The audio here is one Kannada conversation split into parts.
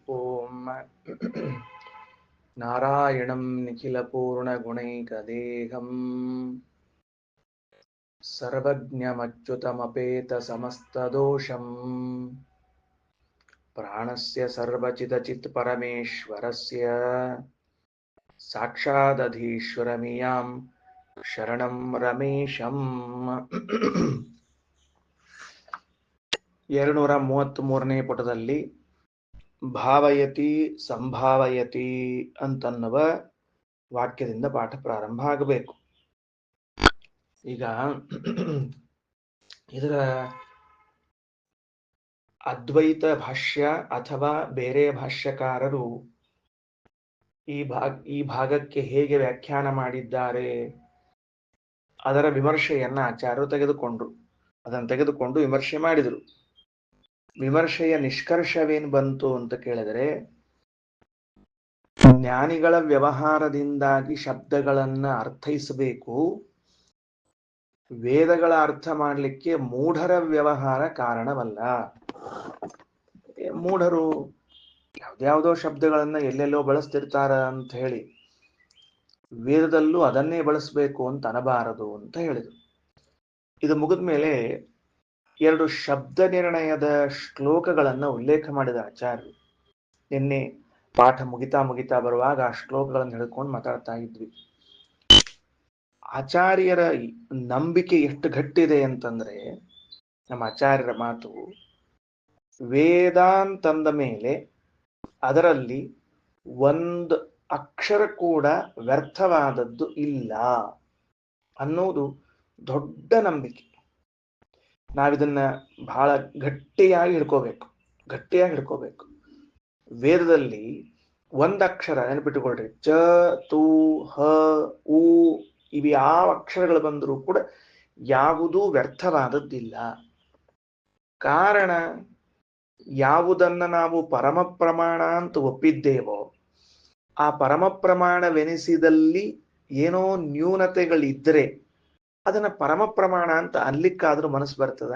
ಓಂ ನಾರಾಯಣಂ ನಿಖಿಲಪೂರ್ಣಗುಣೈಕದೇಹಂ ಸರ್ವಜ್ಞಮಚ್ಯುತಮಪೇತಸಮಸ್ತದೋಷಂ ಪ್ರಾಣಸ್ಯ ಸರ್ವಚಿದಚಿತ್ ಪರಮೇಶ್ವರಸ್ಯ ಸಾಕ್ಷಾದಧೀಶ್ವರಮಿಯಾಂ ಶರಣಂ ರಮೇಶಂ 233ನೇ ಪುಟದಲ್ಲಿ ಭಾವಯತಿ ಸಂಭಾವಯತಿ ಅಂತನ್ನುವ ವಾಕ್ಯದಿಂದ ಪಾಠ ಪ್ರಾರಂಭ ಆಗಬೇಕು. ಈಗ ಇದರ ಅದ್ವೈತ ಭಾಷ್ಯ ಅಥವಾ ಬೇರೆ ಭಾಷ್ಯಕಾರರು ಈ ಭಾಗಕ್ಕೆ ಹೇಗೆ ವ್ಯಾಖ್ಯಾನ ಮಾಡಿದ್ದಾರೆ ಅದರ ವಿಮರ್ಶೆಯನ್ನ ಆಚಾರ್ಯರು ತೆಗೆದುಕೊಂಡ್ರು. ಅದನ್ನು ತೆಗೆದುಕೊಂಡು ವಿಮರ್ಶೆ ಮಾಡಿದರು. ವಿಮರ್ಶೆಯ ನಿಷ್ಕರ್ಷವೇನು ಬಂತು ಅಂತ ಕೇಳಿದರೆ, ಜ್ಞಾನಿಗಳ ವ್ಯವಹಾರದಿಂದಾಗಿ ಶಬ್ದಗಳನ್ನ ಅರ್ಥೈಸಬೇಕು. ವೇದಗಳ ಅರ್ಥ ಮಾಡಲಿಕ್ಕೆ ಮೂಢರ ವ್ಯವಹಾರ ಕಾರಣವಲ್ಲ. ಮೂಢರು ಯಾವ್ದ್ಯಾವುದೋ ಶಬ್ದಗಳನ್ನ ಎಲ್ಲೆಲ್ಲೋ ಬಳಸ್ತಿರ್ತಾರ ಅಂತ ಹೇಳಿ ವೇದದಲ್ಲೂ ಅದನ್ನೇ ಬಳಸಬೇಕು ಅಂತ ಅನ್ನಬಾರದು ಅಂತ ಹೇಳಿದರು. ಇದು ಮುಗಿದ ಮೇಲೆ 2 ಶಬ್ದ ನಿರ್ಣಯದ ಶ್ಲೋಕಗಳನ್ನ ಉಲ್ಲೇಖ ಮಾಡಿದ ಆಚಾರ್ಯರು. ನಿನ್ನೆ ಪಾಠ ಮುಗಿತಾ ಬರುವಾಗ ಆ ಶ್ಲೋಕಗಳನ್ನು ಹಿಡ್ಕೊಂಡು ಮಾತಾಡ್ತಾ ಇದ್ವಿ. ಆಚಾರ್ಯರ ನಂಬಿಕೆ ಎಷ್ಟು ಗಟ್ಟಿದೆ ಅಂತಂದ್ರೆ, ನಮ್ಮ ಆಚಾರ್ಯರ ಮಾತು, ವೇದಾಂತಂದ ಮೇಲೆ ಅದರಲ್ಲಿ ಒಂದು ಅಕ್ಷರ ಕೂಡ ವ್ಯರ್ಥವಾದದ್ದು ಇಲ್ಲ ಅನ್ನೋದು ದೊಡ್ಡ ನಂಬಿಕೆ. ನಾವಿದನ್ನ ಬಹಳ ಗಟ್ಟಿಯಾಗಿ ಹಿಡ್ಕೋಬೇಕು. ವೇದದಲ್ಲಿ ಒಂದಕ್ಷರ ನೆನಪಿಟ್ಟುಕೊಳ್ರಿ, ಚ, ತು, ಹ, ಉ ಇವು ಯಾವ ಅಕ್ಷರಗಳು ಬಂದರೂ ಕೂಡ ಯಾವುದೂ ವ್ಯರ್ಥವಾದದ್ದಿಲ್ಲ. ಕಾರಣ, ಯಾವುದನ್ನ ನಾವು ಪರಮ ಪ್ರಮಾಣ ಅಂತ ಒಪ್ಪಿದ್ದೇವೋ ಆ ಪರಮ ಪ್ರಮಾಣವೆನಿಸಿದಲ್ಲಿ ಏನೋ ನ್ಯೂನತೆಗಳಿದ್ರೆ ಅದನ್ನ ಪರಮ ಪ್ರಮಾಣ ಅಂತ ಅನ್ಲಿಕ್ಕಾದ್ರೂ ಮನಸ್ಸು ಬರ್ತದ?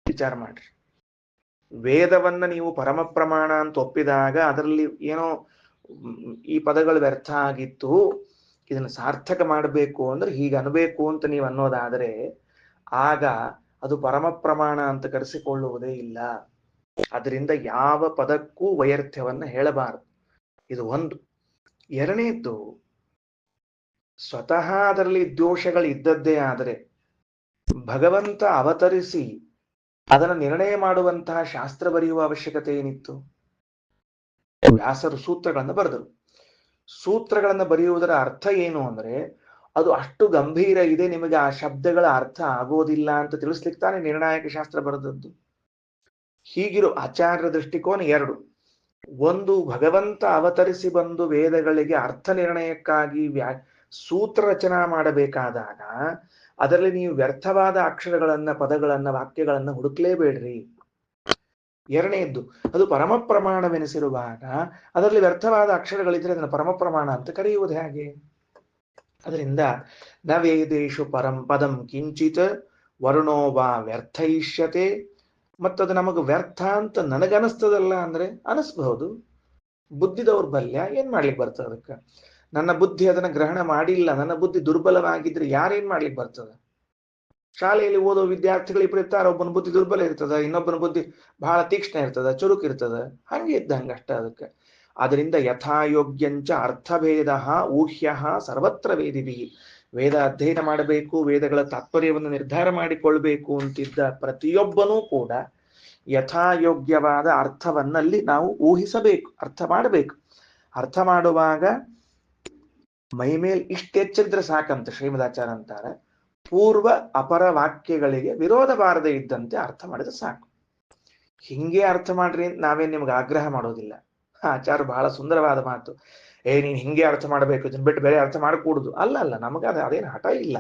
ವಿಚಾರ ಮಾಡ್ರಿ. ವೇದವನ್ನ ನೀವು ಪರಮ ಪ್ರಮಾಣ ಅಂತ ಒಪ್ಪಿದಾಗ ಅದರಲ್ಲಿ ಏನೋ ಈ ಪದಗಳು ವ್ಯರ್ಥ ಆಗಿತ್ತು, ಇದನ್ನ ಸಾರ್ಥಕ ಮಾಡಬೇಕು ಅಂದ್ರೆ ಹೀಗೆ ಅನ್ಬೇಕು ಅಂತ ನೀವು ಅನ್ನೋದಾದರೆ ಆಗ ಅದು ಪರಮ ಪ್ರಮಾಣ ಅಂತ ಕರೆಸಿಕೊಳ್ಳುವುದೇ ಇಲ್ಲ. ಅದರಿಂದ ಯಾವ ಪದಕ್ಕೂ ವೈರ್ಥ್ಯವನ್ನ ಹೇಳಬಾರದು. ಇದು ಒಂದು. ಎರಡನೇದ್ದು, ಸ್ವತಃ ಅದರಲ್ಲಿ ದೋಷಗಳು ಇದ್ದದ್ದೇ ಆದರೆ ಭಗವಂತ ಅವತರಿಸಿ ಅದನ್ನು ನಿರ್ಣಯ ಮಾಡುವಂತಹ ಶಾಸ್ತ್ರ ಬರೆಯುವ ಅವಶ್ಯಕತೆ ಏನಿತ್ತು? ವ್ಯಾಸರು ಸೂತ್ರಗಳನ್ನು ಬರೆದರು. ಸೂತ್ರಗಳನ್ನು ಬರೆಯುವುದರ ಅರ್ಥ ಏನು ಅಂದ್ರೆ, ಅದು ಅಷ್ಟು ಗಂಭೀರ ಇದೆ, ನಿಮಗೆ ಆ ಶಬ್ದಗಳ ಅರ್ಥ ಆಗೋದಿಲ್ಲ ಅಂತ ತಿಳಿಸ್ಲಿಕ್ಕೆ ತಾನೇ ನಿರ್ಣಾಯಕ ಶಾಸ್ತ್ರ ಬರೆದದ್ದು. ಹೀಗಿರೋ ಆಚಾರ್ಯರ ದೃಷ್ಟಿಕೋನ 2. ಒಂದು, ಭಗವಂತ ಅವತರಿಸಿ ಬಂದು ವೇದಗಳಿಗೆ ಅರ್ಥ ನಿರ್ಣಯಕ್ಕಾಗಿ ಸೂತ್ರ ರಚನಾ ಮಾಡಬೇಕಾದಾಗ ಅದರಲ್ಲಿ ನೀವು ವ್ಯರ್ಥವಾದ ಅಕ್ಷರಗಳನ್ನ, ಪದಗಳನ್ನ, ವಾಕ್ಯಗಳನ್ನ ಹುಡುಕ್ಲೇಬೇಡ್ರಿ. ಎರಡನೇದ್ದು, ಅದು ಪರಮ ಪ್ರಮಾಣವೆನಿಸಿರುವಾಗ ಅದರಲ್ಲಿ ವ್ಯರ್ಥವಾದ ಅಕ್ಷರಗಳಿದ್ರೆ ಅದನ್ನು ಪರಮ ಪ್ರಮಾಣ ಅಂತ ಕರೆಯುವುದು ಹೇಗೆ? ಅದರಿಂದ ನ ವೇದೇಶು ಪರಂ ಪದಂ ಕಿಂಚಿತ್ ವರ್ಣೋ ವಾ ವ್ಯರ್ಥಯಿಷ್ಯತೆ. ಮತ್ತದು ನಮಗೆ ವ್ಯರ್ಥ ಅಂತ ನನಗನಿಸ್ತದಲ್ಲ ಅಂದ್ರೆ ಅನಿಸ್ಬಹುದು. ಬುದ್ಧಿ ದೌರ್ಬಲ್ಯ, ಏನ್ ಮಾಡ್ಲಿಕ್ಕೆ ಬರ್ತದೆ ಅದಕ್ಕೆ? ನನ್ನ ಬುದ್ಧಿ ಅದನ್ನ ಗ್ರಹಣ ಮಾಡಿಲ್ಲ, ನನ್ನ ಬುದ್ಧಿ ದುರ್ಬಲವಾಗಿದ್ರೆ ಯಾರೇನ್ ಮಾಡ್ಲಿಕ್ಕೆ ಬರ್ತದೆ? ಶಾಲೆಯಲ್ಲಿ ಓದೋ ವಿದ್ಯಾರ್ಥಿಗಳು ಇಬ್ಬರು ಇರ್ತಾರೆ, ಒಬ್ಬನ ಬುದ್ಧಿ ದುರ್ಬಲ ಇರ್ತದ, ಇನ್ನೊಬ್ಬನ ಬುದ್ಧಿ ಬಹಳ ತೀಕ್ಷ್ಣ ಇರ್ತದ, ಚುರುಕು ಇರ್ತದ, ಹಂಗೆ ಇದ್ದಂಗ ಅಷ್ಟ ಅದಕ್ಕೆ. ಅದರಿಂದ ಯಥಾಯೋಗ್ಯಂಚ ಅರ್ಥಭೇದ ಊಹ್ಯ ಸರ್ವತ್ರ ವೇದಿಭಿ. ವೇದ ಅಧ್ಯಯನ ಮಾಡಬೇಕು, ವೇದಗಳ ತಾತ್ಪರ್ಯವನ್ನು ನಿರ್ಧಾರ ಮಾಡಿಕೊಳ್ಬೇಕು ಅಂತಿದ್ದ ಪ್ರತಿಯೊಬ್ಬನೂ ಕೂಡ ಯಥಾಯೋಗ್ಯವಾದ ಅರ್ಥವನ್ನಲ್ಲಿ ನಾವು ಊಹಿಸಬೇಕು, ಅರ್ಥ ಮಾಡಬೇಕು. ಅರ್ಥ ಮಾಡುವಾಗ ಮೈಮೇಲ್ ಇಷ್ಟೆಚ್ಚರಿದ್ರೆ ಸಾಕಂತ ಶ್ರೀಮದಾಚಾರ್ಯ ಅಂತಾರೆ, ಪೂರ್ವ ಅಪರ ವಾಕ್ಯಗಳಿಗೆ ವಿರೋಧ ಬಾರದೆ ಇದ್ದಂತೆ ಅರ್ಥ ಮಾಡಿದ್ರೆ ಸಾಕು. ಹಿಂಗೆ ಅರ್ಥ ಮಾಡ್ರಿ ನಾವೇನ್ ನಿಮ್ಗೆ ಆಗ್ರಹ ಮಾಡೋದಿಲ್ಲ. ಆಚಾರ್ಯ ಬಹಳ ಸುಂದರವಾದ ಮಾತು, ನೀನ್ ಹಿಂಗೆ ಅರ್ಥ ಮಾಡ್ಬೇಕು, ಇದನ್ನ ಬಿಟ್ಟು ಬೇರೆ ಅರ್ಥ ಮಾಡಕೂಡುದು ಅಲ್ಲ. ನಮಗೆ ಅದೇನು ಹಠ ಇಲ್ಲ.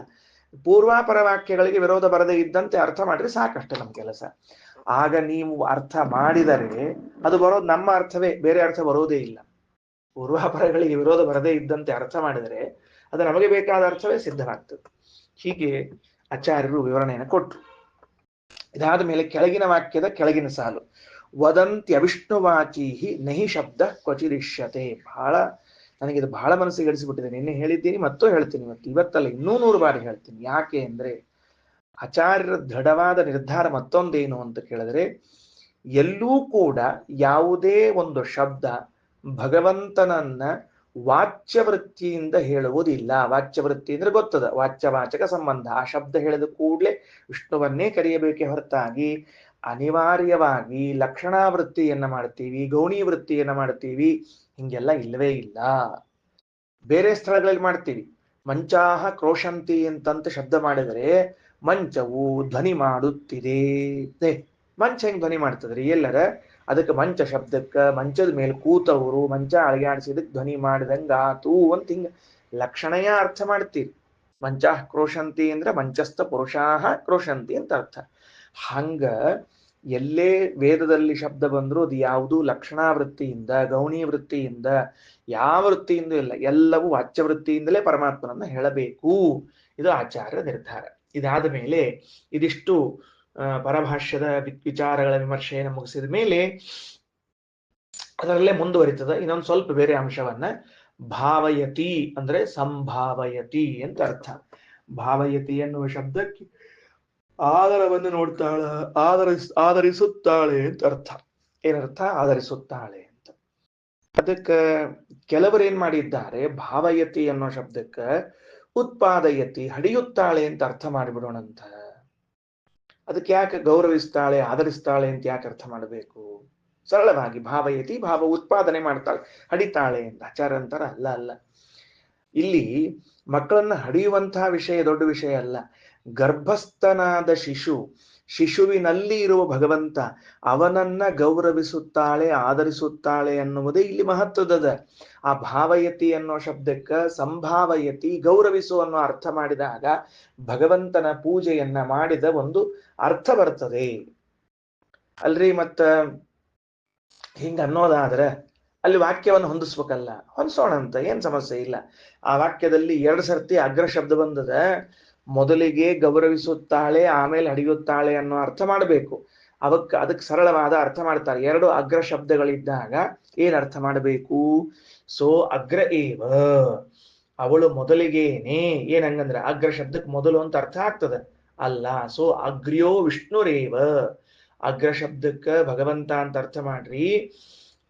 ಪೂರ್ವಾಪರ ವಾಕ್ಯಗಳಿಗೆ ವಿರೋಧ ಬರದೇ ಇದ್ದಂತೆ ಅರ್ಥ ಮಾಡ್ರಿ ಸಾಕಷ್ಟೇ ನಮ್ಮ ಕೆಲಸ. ಆಗ ನೀವು ಅರ್ಥ ಮಾಡಿದರೆ ಅದು ಬರೋದು ನಮ್ಮ ಅರ್ಥವೇ, ಬೇರೆ ಅರ್ಥ ಬರೋದೇ ಇಲ್ಲ. ಪೂರ್ವಾಪರಗಳಿಗೆ ವಿರೋಧ ಬರದೇ ಇದ್ದಂತೆ ಅರ್ಥ ಮಾಡಿದರೆ ಅದು ನಮಗೆ ಬೇಕಾದ ಅರ್ಥವೇ ಸಿದ್ಧವಾಗ್ತದೆ. ಹೀಗೆ ಆಚಾರ್ಯರು ವಿವರಣೆಯನ್ನು ಕೊಟ್ಟರು. ಇದಾದ ಮೇಲೆ ಕೆಳಗಿನ ವಾಕ್ಯದ ಕೆಳಗಿನ ಸಾಲು, ವದಂತ್ಯವಿಷ್ಣುವಾಚಿ ನಹಿ ಶಬ್ದ ಕ್ವಚಿರಿಷ್ಯತೆ. ನನಗಿದು ಬಹಳ ಮನಸ್ಸಿಗೆ ಗಳಿಸಿಬಿಟ್ಟಿದೆ. ನಿನ್ನೆ ಹೇಳಿದ್ದೀನಿ ಮತ್ತು ಹೇಳ್ತೀನಿ, ಇವತ್ತಲ್ಲ ಇನ್ನೂ 100 ಬಾರಿ ಹೇಳ್ತೀನಿ. ಯಾಕೆ ಅಂದ್ರೆ ಆಚಾರ್ಯರ ದೃಢವಾದ ನಿರ್ಧಾರ ಮತ್ತೊಂದೇನು ಅಂತ ಕೇಳಿದ್ರೆ, ಎಲ್ಲೂ ಕೂಡ ಯಾವುದೇ ಒಂದು ಶಬ್ದ ಭಗವಂತನನ್ನ ವಾಚ್ಯವೃತ್ತಿಯಿಂದ ಹೇಳುವುದಿಲ್ಲ. ವಾಚ್ಯವೃತ್ತಿ ಅಂದ್ರೆ ಗೊತ್ತದ, ವಾಚ್ಯವಾಚಕ ಸಂಬಂಧ. ಆ ಶಬ್ದ ಹೇಳಿದ ಕೂಡಲೇ ವಿಷ್ಣುವನ್ನೇ ಕರೆಯಬೇಕೆ ಹೊರತಾಗಿ ಅನಿವಾರ್ಯವಾಗಿ ಲಕ್ಷಣಾವೃತ್ತಿಯನ್ನ ಮಾಡ್ತೀವಿ, ಗೌಣಿ ವೃತ್ತಿಯನ್ನ ಮಾಡ್ತೀವಿ, ಹಿಂಗೆಲ್ಲ ಇಲ್ಲವೇ ಇಲ್ಲ. ಬೇರೆ ಸ್ಥಳಗಳಲ್ಲಿ ಮಾಡ್ತೀವಿ. ಮಂಚಾಹ ಕ್ರೋಶಂತಿ ಅಂತಂತ ಶಬ್ದ ಮಾಡಿದರೆ ಮಂಚವು ಧ್ವನಿ ಮಾಡುತ್ತಿದೆ. ಮಂಚ ಹೆಂಗ್ ಧ್ವನಿ ಮಾಡ್ತದ್ರಿ? ಎಲ್ಲರ ಅದಕ್ಕೆ ಮಂಚ ಶಬ್ದಕ್ಕ ಮಂಚದ ಮೇಲೆ ಕೂತವರು ಮಂಚ ಅಳಗಾಡಿಸಿದಕ್ಕೆ ಧ್ವನಿ ಮಾಡಿದಂಗಾತು ಅಂತ ಹಿಂಗ ಲಕ್ಷಣಯ ಅರ್ಥ ಮಾಡ್ತೀರಿ. ಮಂಚಾಹ ಕ್ರೋಶಂತಿ ಅಂದ್ರೆ ಮಂಚಸ್ಥ ಪುರುಷಾಹ ಕ್ರೋಶಂತಿ ಅಂತ ಅರ್ಥ. ಹಂಗ ಎಲ್ಲೇ ವೇದದಲ್ಲಿ ಶಬ್ದ ಬಂದ್ರು ಅದು ಯಾವುದು ಲಕ್ಷಣಾವೃತ್ತಿಯಿಂದ ಗೌಣಿ ವೃತ್ತಿಯಿಂದ ಯಾವ ವೃತ್ತಿಯಿಂದ ಇಲ್ಲ, ಎಲ್ಲವೂ ವಾಚ್ಯವೃತ್ತಿಯಿಂದಲೇ ಪರಮಾತ್ಮನನ್ನ ಹೇಳಬೇಕು. ಇದು ಆಚಾರ್ಯ ನಿರ್ಧಾರ. ಇದಾದ ಮೇಲೆ ಇದಿಷ್ಟು ಪರಭಾಷ್ಯದ ವಿಚಾರಗಳ ವಿಮರ್ಶೆಯನ್ನು ಮುಗಿಸಿದ ಮೇಲೆ ಅದರಲ್ಲೇ ಮುಂದುವರಿತದ ಇನ್ನೊಂದು ಸ್ವಲ್ಪ ಬೇರೆ ಅಂಶವನ್ನ. ಭಾವಯತಿ ಅಂದ್ರೆ ಸಂಭಾವಯತಿ ಅಂತ ಅರ್ಥ. ಭಾವಯತಿ ಎನ್ನುವ ಶಬ್ದಕ್ಕೆ ಆದರವನ್ನು ನೋಡ್ತಾಳ, ಆದರಿಸುತ್ತಾಳೆ ಅಂತ ಅರ್ಥ. ಏನರ್ಥ? ಆದರಿಸುತ್ತಾಳೆ ಅಂತ. ಅದಕ್ಕೆ ಕೆಲವರು ಏನ್ ಮಾಡಿದ್ದಾರೆ, ಭಾವಯತಿ ಅನ್ನೋ ಶಬ್ದಕ್ಕೆ ಉತ್ಪಾದಯತಿ ಹಡಿಯುತ್ತಾಳೆ ಅಂತ ಅರ್ಥ ಮಾಡಿಬಿಡೋಣಂತ. ಅದಕ್ಕೆ ಯಾಕೆ ಗೌರವಿಸ್ತಾಳೆ ಆದರಿಸ್ತಾಳೆ ಅಂತ ಯಾಕೆ ಅರ್ಥ ಮಾಡಬೇಕು? ಸರಳವಾಗಿ ಭಾವಯತಿ, ಭಾವ ಉತ್ಪಾದನೆ ಮಾಡ್ತಾಳೆ, ಹಡಿತಾಳೆ ಅಂತ. ಆಚಾರ ಅಂತಾರ ಅಲ್ಲ ಅಲ್ಲ. ಇಲ್ಲಿ ಮಕ್ಕಳನ್ನ ಹಡಿಯುವಂತಹ ವಿಷಯ ದೊಡ್ಡ ವಿಷಯ ಅಲ್ಲ. ಗರ್ಭಸ್ಥನಾದ ಶಿಶುವಿನಲ್ಲಿ ಇರುವ ಭಗವಂತ ಅವನನ್ನ ಗೌರವಿಸುತ್ತಾಳೆ ಆದರಿಸುತ್ತಾಳೆ ಅನ್ನುವುದೇ ಇಲ್ಲಿ ಮಹತ್ವದ. ಆ ಭಾವಯತಿ ಅನ್ನೋ ಶಬ್ದಕ್ಕ ಸಂಭಾವಯತಿ ಗೌರವಿಸು ಅನ್ನೋ ಅರ್ಥ ಮಾಡಿದಾಗ ಭಗವಂತನ ಪೂಜೆಯನ್ನ ಮಾಡಿದ ಒಂದು ಅರ್ಥ ಬರ್ತದೆ ಅಲ್ರಿ. ಮತ್ತ ಹಿಂಗ ಅನ್ನೋದಾದ್ರೆ ಅಲ್ಲಿ ವಾಕ್ಯವನ್ನು ಹೊಂದಿಸ್ಬೇಕಲ್ಲ, ಹೊಂದಿಸೋಣಂತ, ಏನ್ ಸಮಸ್ಯೆ ಇಲ್ಲ. ಆ ವಾಕ್ಯದಲ್ಲಿ 2 ಸರ್ತಿ ಅಗ್ರ ಶಬ್ದ ಬಂದದ. ಮೊದಲಿಗೆ ಗೌರವಿಸುತ್ತಾಳೆ ಆಮೇಲೆ ಹಡಿಯುತ್ತಾಳೆ ಅನ್ನೋ ಅರ್ಥ ಮಾಡಬೇಕು. ಅದಕ್ಕೆ ಸರಳವಾದ ಅರ್ಥ ಮಾಡ್ತಾರೆ. 2 ಅಗ್ರ ಶಬ್ದಗಳಿದ್ದಾಗ ಏನ್ ಅರ್ಥ ಮಾಡಬೇಕು? ಸೋ ಅಗ್ರ ಏವ, ಅವಳು ಮೊದಲಿಗೇನೆ. ಏನಂಗಂದ್ರೆ ಅಗ್ರ ಶಬ್ದಕ್ಕೆ ಮೊದಲು ಅಂತ ಅರ್ಥ ಆಗ್ತದ ಅಲ್ಲ. ಸೋ ಅಗ್ರ್ಯೋ ವಿಷ್ಣುರೇವ, ಅಗ್ರ ಶಬ್ದಕ್ಕೆ ಭಗವಂತ ಅಂತ ಅರ್ಥ ಮಾಡ್ರಿ.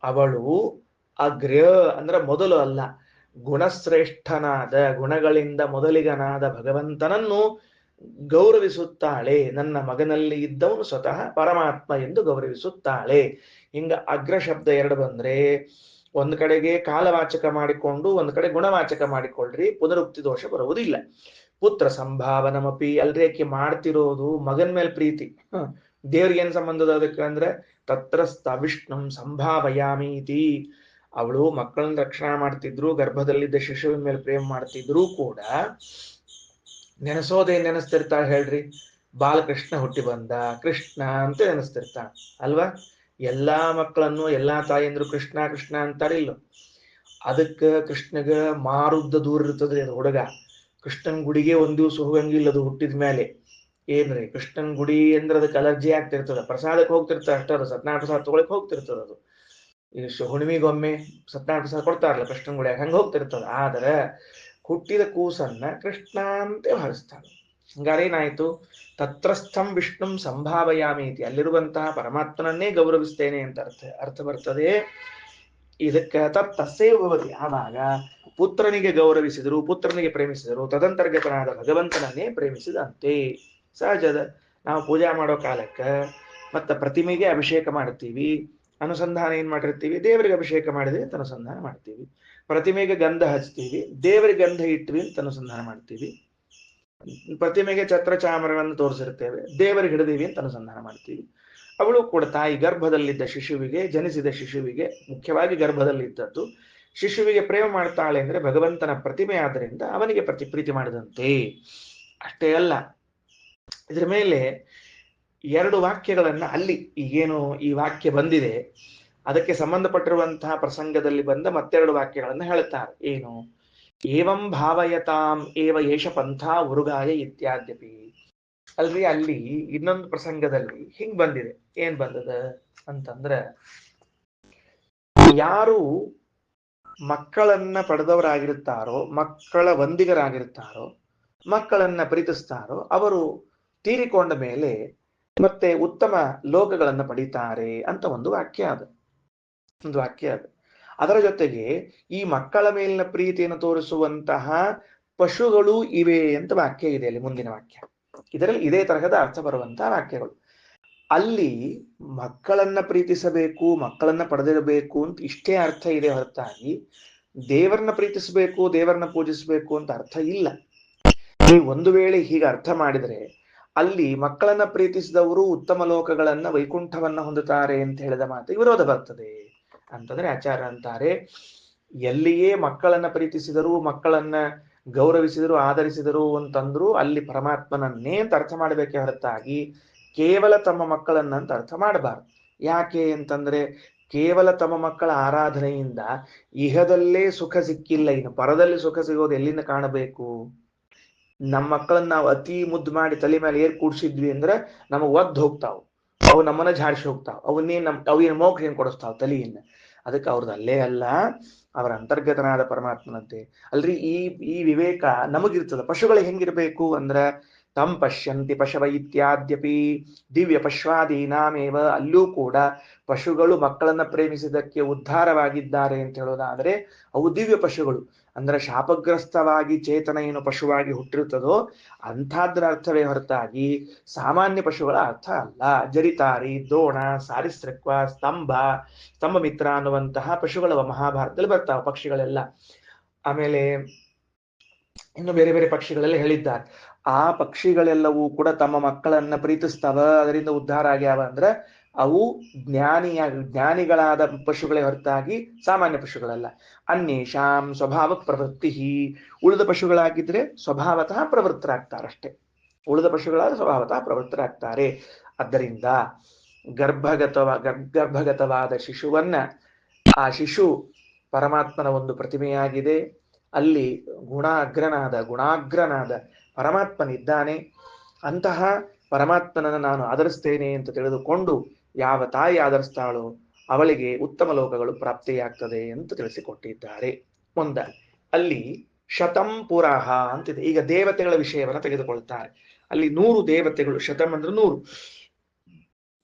ಅವಳು ಅಗ್ರ್ಯ ಅಂದ್ರೆ ಮೊದಲು ಅಲ್ಲ, ಗುಣಶ್ರೇಷ್ಠನಾದ ಗುಣಗಳಿಂದ ಮೊದಲಿಗನಾದ ಭಗವಂತನನ್ನು ಗೌರವಿಸುತ್ತಾಳೆ. ನನ್ನ ಮಗನಲ್ಲಿ ಇದ್ದವನು ಸ್ವತಃ ಪರಮಾತ್ಮ ಎಂದು ಗೌರವಿಸುತ್ತಾಳೆ. ಹಿಂಗ ಅಗ್ರ ಶಬ್ದ 2 ಬಂದ್ರೆ ಒಂದ್ ಕಡೆಗೆ ಕಾಲವಾಚಕ ಮಾಡಿಕೊಂಡು ಒಂದ್ ಕಡೆ ಗುಣವಾಚಕ ಮಾಡಿಕೊಳ್ಳ್ರಿ, ಪುನರುಕ್ತಿ ದೋಷ ಬರುವುದಿಲ್ಲ. ಪುತ್ರ ಸಂಭಾವನಮಪಿ, ಅಲ್ರೇಕೆ ಮಾಡ್ತಿರೋದು ಮಗನ್ ಮೇಲೆ ಪ್ರೀತಿ. ದೇವ್ರಿಗೆ ಏನ್ ಸಂಬಂಧದ ಅದಕ್ಕೆ ಅಂದ್ರೆ ತತ್ರಸ್ಥ ವಿಷ್ಣುಂ ಸಂಭಾವಯಾಮೀತಿ. ಅವಳು ಮಕ್ಕಳನ್ನ ರಕ್ಷಣಾ ಮಾಡ್ತಿದ್ರು, ಗರ್ಭದಲ್ಲಿದ್ದ ಶಿಶುವಿನ ಮೇಲೆ ಪ್ರೇಮ ಮಾಡ್ತಿದ್ರು ಕೂಡ ನೆನೆಸೋದೇನ್ ನೆನೆಸ್ತಿರ್ತಾಳೆ ಹೇಳ್ರಿ? ಬಾಲಕೃಷ್ಣ ಹುಟ್ಟಿ ಬಂದ ಕೃಷ್ಣ ಅಂತ ನೆನೆಸ್ತಿರ್ತಾಳ ಅಲ್ವಾ? ಎಲ್ಲಾ ಮಕ್ಕಳನ್ನು ಎಲ್ಲಾ ತಾಯಂದ್ರು ಕೃಷ್ಣ ಕೃಷ್ಣ ಅಂತಾರಿಲ್ಲ. ಅದಕ್ಕ ಕೃಷ್ಣಗ ಮಾರುದ್ದ ದೂರ ಇರ್ತದ್ರಿ ಅದು ಹುಡುಗ. ಕೃಷ್ಣನ್ ಗುಡಿಗೆ ಒಂದ್ ದಿವ್ಸ ಹೋಗಂಗಿಲ್ಲ ಅದು ಹುಟ್ಟಿದ ಮೇಲೆ. ಏನ್ರಿ ಕೃಷ್ಣನ್ ಗುಡಿ ಅಂದ್ರೆ ಅದಕ್ಕೆ ಅಲರ್ಜಿ ಆಗ್ತಿರ್ತದ. ಪ್ರಸಾದಕ್ಕೆ ಹೋಗ್ತಿರ್ತಾರ ಅಷ್ಟರ, ಸತ್ಯನಾರಾಯಣ ಪ್ರಸಾದ ತಗೊಳಕ್ ಹೋಗ್ತಿರ್ತದ. ಅದು ಈಗ ಹುಣ್ಣಿಮೆಗೊಮ್ಮೆ ಸತ್ಯನಾರಾಯಣ ಪ್ರಸಾದ ಕೊಡ್ತಾರಲ್ಲ ಕೃಷ್ಣನ್ ಗುಡಿಯಾಗ, ಹಂಗ ಹೋಗ್ತಿರ್ತದ. ಆದ್ರೆ ಹುಟ್ಟಿದ ಕೂಸನ್ನ ಕೃಷ್ಣ ಅಂತ ಭಾವಿಸ್ತಾನೆ. ಹಂಗಾರೆ ಏನಾಯ್ತು? ತತ್ರಸ್ಥಂ ವಿಷ್ಣುಂ ಸಂಭಾವಯಾಮೀತಿ, ಅಲ್ಲಿರುವಂತಹ ಪರಮಾತ್ಮನನ್ನೇ ಗೌರವಿಸ್ತೇನೆ ಅಂತ ಅರ್ಥ ಬರ್ತದೆ. ಇದಕ್ಕೆ ತತ್ಸೇವ ಭವತಿ. ಆವಾಗ ಪುತ್ರನಿಗೆ ಗೌರವಿಸಿದರು, ಪುತ್ರನಿಗೆ ಪ್ರೇಮಿಸಿದರು, ತದಂತರ್ಗತನಾದ ಭಗವಂತನನ್ನೇ ಪ್ರೇಮಿಸಿದಂತೆ. ಸಹಜದ. ನಾವು ಪೂಜಾ ಮಾಡೋ ಕಾಲಕ್ಕ ಮತ್ತ ಪ್ರತಿಮೆಗೆ ಅಭಿಷೇಕ ಮಾಡ್ತೀವಿ, ಅನುಸಂಧಾನ ಏನ್ ಮಾಡಿರ್ತೀವಿ? ದೇವರಿಗೆ ಅಭಿಷೇಕ ಮಾಡಿದ್ವಿ ಅಂತ ಅನುಸಂಧಾನ ಮಾಡ್ತೀವಿ. ಪ್ರತಿಮೆಗೆ ಗಂಧ ಹಚ್ತೀವಿ, ದೇವರಿಗೆ ಗಂಧ ಇಟ್ವಿ ಅಂತ ಅನುಸಂಧಾನ ಮಾಡ್ತೀವಿ. ಪ್ರತಿಮೆಗೆ ಛತ್ರ ಚಾಮರಗಳನ್ನು ತೋರಿಸಿರ್ತೇವೆ, ದೇವರಿಗೆ ಹಿಡಿದೀವಿ ಅಂತ ಅನುಸಂಧಾನ ಮಾಡ್ತೀವಿ. ಅವಳು ಕೂಡ ತಾಯಿ ಗರ್ಭದಲ್ಲಿದ್ದ ಶಿಶುವಿಗೆ, ಜನಿಸಿದ ಶಿಶುವಿಗೆ, ಮುಖ್ಯವಾಗಿ ಗರ್ಭದಲ್ಲಿದ್ದದ್ದು ಶಿಶುವಿಗೆ ಪ್ರೇಮ ಮಾಡ್ತಾಳೆ ಅಂದ್ರೆ ಭಗವಂತನ ಪ್ರತಿಮೆ ಆದ್ದರಿಂದ ಅವನಿಗೆ ಪ್ರೀತಿ ಮಾಡಿದಂತೆ. ಅಷ್ಟೇ ಅಲ್ಲ, ಇದ್ರ ಮೇಲೆ 2 ವಾಕ್ಯಗಳನ್ನ ಅಲ್ಲಿ ಈಗೇನು ಈ ವಾಕ್ಯ ಬಂದಿದೆ ಅದಕ್ಕೆ ಸಂಬಂಧಪಟ್ಟಿರುವಂತಹ ಪ್ರಸಂಗದಲ್ಲಿ ಬಂದ ಮತ್ತೆರಡು ವಾಕ್ಯಗಳನ್ನು ಹೇಳ್ತಾರೆ. ಏನು? ಏವಂ ಭಾವಯತಾಂ ಏವ ಏಷ ಪಂಥ ಉರುಗಾಯ ಇತ್ಯಾದ್ಯಪಿ. ಅಲ್ರಿ ಅಲ್ಲಿ ಇನ್ನೊಂದು ಪ್ರಸಂಗದಲ್ಲಿ ಹಿಂಗ್ ಬಂದಿದೆ. ಏನ್ ಬಂದದ ಅಂತಂದ್ರ, ಯಾರು ಮಕ್ಕಳನ್ನ ಪಡೆದವರಾಗಿರುತ್ತಾರೋ, ಮಕ್ಕಳ ವಂದಿಗರಾಗಿರುತ್ತಾರೋ, ಮಕ್ಕಳನ್ನ ಪ್ರೀತಿಸ್ತಾರೋ ಅವರು ತೀರಿಕೊಂಡ ಮೇಲೆ ಮತ್ತೆ ಉತ್ತಮ ಲೋಕಗಳನ್ನ ಪಡೀತಾರೆ ಅಂತ ಒಂದು ವಾಕ್ಯ ಅದು. ಅದರ ಜೊತೆಗೆ ಈ ಮಕ್ಕಳ ಮೇಲಿನ ಪ್ರೀತಿಯನ್ನು ತೋರಿಸುವಂತಹ ಪಶುಗಳು ಇವೆ ಅಂತ ವಾಕ್ಯ ಇದೆ ಅಲ್ಲಿ, ಮುಂದಿನ ವಾಕ್ಯ. ಇದರಲ್ಲಿ ಇದೇ ತರಹದ ಅರ್ಥ ಬರುವಂತಹ ವಾಕ್ಯಗಳು. ಅಲ್ಲಿ ಮಕ್ಕಳನ್ನ ಪ್ರೀತಿಸಬೇಕು, ಮಕ್ಕಳನ್ನ ಪಡೆದಿರಬೇಕು ಅಂತ ಇಷ್ಟೇ ಅರ್ಥ ಇದೆ ಹೊರತಾಗಿ ದೇವರನ್ನ ಪ್ರೀತಿಸಬೇಕು, ದೇವರನ್ನ ಪೂಜಿಸಬೇಕು ಅಂತ ಅರ್ಥ ಇಲ್ಲ. ನೀವು ಒಂದು ವೇಳೆ ಹೀಗೆ ಅರ್ಥ ಮಾಡಿದರೆ ಅಲ್ಲಿ ಮಕ್ಕಳನ್ನ ಪ್ರೀತಿಸಿದವರು ಉತ್ತಮ ಲೋಕಗಳನ್ನ, ವೈಕುಂಠವನ್ನ ಹೊಂದುತ್ತಾರೆ ಅಂತ ಹೇಳಿದ ಮಾತಿಗೆ ವಿರೋಧ ಬರ್ತದೆ ಅಂತಂದ್ರೆ ಆಚಾರ್ಯ ಅಂತಾರೆ, ಎಲ್ಲಿಯೇ ಮಕ್ಕಳನ್ನ ಪ್ರೀತಿಸಿದರು, ಮಕ್ಕಳನ್ನ ಗೌರವಿಸಿದರು, ಆಧರಿಸಿದರು ಅಂತಂದ್ರು ಅಲ್ಲಿ ಪರಮಾತ್ಮನನ್ನೇ ಅಂತ ಅರ್ಥ ಮಾಡಬೇಕೆ ಹೊರತಾಗಿ ಕೇವಲ ತಮ್ಮ ಮಕ್ಕಳನ್ನಂತ ಅರ್ಥ ಮಾಡಬಾರ್ದು. ಯಾಕೆ ಅಂತಂದ್ರೆ ಕೇವಲ ತಮ್ಮ ಮಕ್ಕಳ ಆರಾಧನೆಯಿಂದ ಇಹದಲ್ಲೇ ಸುಖ ಸಿಕ್ಕಿಲ್ಲ, ಇನ್ನು ಪರದಲ್ಲಿ ಸುಖ ಸಿಗೋದು ಎಲ್ಲಿಂದ ಕಾಣಬೇಕು? ನಮ್ಮ ಮಕ್ಕಳನ್ನ ನಾವು ಅತಿ ಮುದ್ದು ಮಾಡಿ ತಲೆ ಮೇಲೆ ಏರ್ ಕೂಡ್ಸಿದ್ವಿ ಅಂದ್ರೆ ನಮಗ್ ಒದ್ದು ಹೋಗ್ತಾವ್, ಅವು ನಮ್ಮನ್ನ ಝಾಡಿಸಿ ಹೋಗ್ತಾವ್, ಅವೇನ್ ಮೋಕ್ಷ ಏನ್ ಕೊಡಿಸ್ತಾವ್ ತಲೆಯಿಂದ. ಅದಕ್ಕೆ ಅವ್ರದ್ದು ಅಲ್ಲೇ ಅಲ್ಲ, ಅವರ ಅಂತರ್ಗತನಾದ ಪರಮಾತ್ಮನಂತೆ. ಅಲ್ರಿ ಈ ವಿವೇಕ ನಮಗಿರ್ತದ. ಪಶುಗಳು ಹೆಂಗಿರ್ಬೇಕು ಅಂದ್ರ ತಂ ಪಶ್ಯಂತಿ ಪಶವ ಇತ್ಯಾದ್ಯಪಿ ದಿವ್ಯ ಪಶ್ವಾದೀನಾಮೇವ, ಅಲ್ಲೂ ಕೂಡ ಪಶುಗಳು ಮಕ್ಕಳನ್ನ ಪ್ರೇಮಿಸಿದಕ್ಕೆ ಉದ್ಧಾರವಾಗಿದ್ದಾರೆ ಅಂತ ಹೇಳೋದಾದ್ರೆ ಅವು ದಿವ್ಯ ಪಶುಗಳು. ಅಂದ್ರೆ ಶಾಪಗ್ರಸ್ತವಾಗಿ ಚೇತನ ಏನು ಪಶುವಾಗಿ ಹುಟ್ಟಿರುತ್ತದೋ ಅಂಥದ್ರ ಅರ್ಥವೇ ಹೊರತಾಗಿ ಸಾಮಾನ್ಯ ಪಶುಗಳ ಅರ್ಥ ಅಲ್ಲ. ಜರಿತಾರಿ, ದ್ರೋಣ, ಸಾರಿಸೃಕ್ವ, ಸ್ತಂಭ ಮಿತ್ರ ಅನ್ನುವಂತಹ ಪಶುಗಳವ ಮಹಾಭಾರತದಲ್ಲಿ ಬರ್ತಾವ ಪಕ್ಷಿಗಳೆಲ್ಲ. ಆಮೇಲೆ ಇನ್ನು ಬೇರೆ ಬೇರೆ ಪಕ್ಷಿಗಳೆಲ್ಲ ಹೇಳಿದ್ದಾರೆ. ಆ ಪಕ್ಷಿಗಳೆಲ್ಲವೂ ಕೂಡ ತಮ್ಮ ಮಕ್ಕಳನ್ನ ಪ್ರೀತಿಸ್ತಾವ, ಅದರಿಂದ ಉದ್ಧಾರ ಆಗ್ಯಾವ ಅಂದ್ರೆ ಅವು ಜ್ಞಾನಿಗಳಾದ ಪಶುಗಳೇ ಹೊರತಾಗಿ ಸಾಮಾನ್ಯ ಪಶುಗಳಲ್ಲ. ಅನ್ಯೇಷಾಂ ಸ್ವಭಾವ ಪ್ರವೃತ್ತಿ, ಉಳಿದ ಪಶುಗಳಾಗಿದ್ರೆ ಸ್ವಭಾವತಃ ಪ್ರವೃತ್ತರಾಗ್ತಾರಷ್ಟೇ. ಉಳಿದ ಪಶುಗಳಾದ ಸ್ವಭಾವತಃ ಪ್ರವೃತ್ತರಾಗ್ತಾರೆ. ಆದ್ದರಿಂದ ಗರ್ಭಗತವಾದ ಶಿಶುವನ್ನ, ಆ ಶಿಶು ಪರಮಾತ್ಮನ ಒಂದು ಪ್ರತಿಮೆಯಾಗಿದೆ. ಅಲ್ಲಿ ಗುಣಾಗ್ರನಾದ ಪರಮಾತ್ಮನಿದ್ದಾನೆ. ಅಂತಹ ಪರಮಾತ್ಮನನ್ನು ನಾನು ಆಧರಿಸ್ತೇನೆ ಅಂತ ತಿಳಿದುಕೊಂಡು ಯಾವ ತಾಯಿ ಆಧರಿಸ್ತಾಳೋ ಅವಳಿಗೆ ಉತ್ತಮ ಲೋಕಗಳು ಪ್ರಾಪ್ತಿಯಾಗ್ತದೆ ಅಂತ ತಿಳಿಸಿಕೊಟ್ಟಿದ್ದಾರೆ. ಮುಂದೆ ಅಲ್ಲಿ ಶತಂ ಪುರಃ ಅಂತಿದೆ. ಈಗ ದೇವತೆಗಳ ವಿಷಯವನ್ನು ತೆಗೆದುಕೊಳ್ತಾರೆ. ಅಲ್ಲಿ 100 ದೇವತೆಗಳು. ಶತಂ ಅಂದ್ರೆ 100,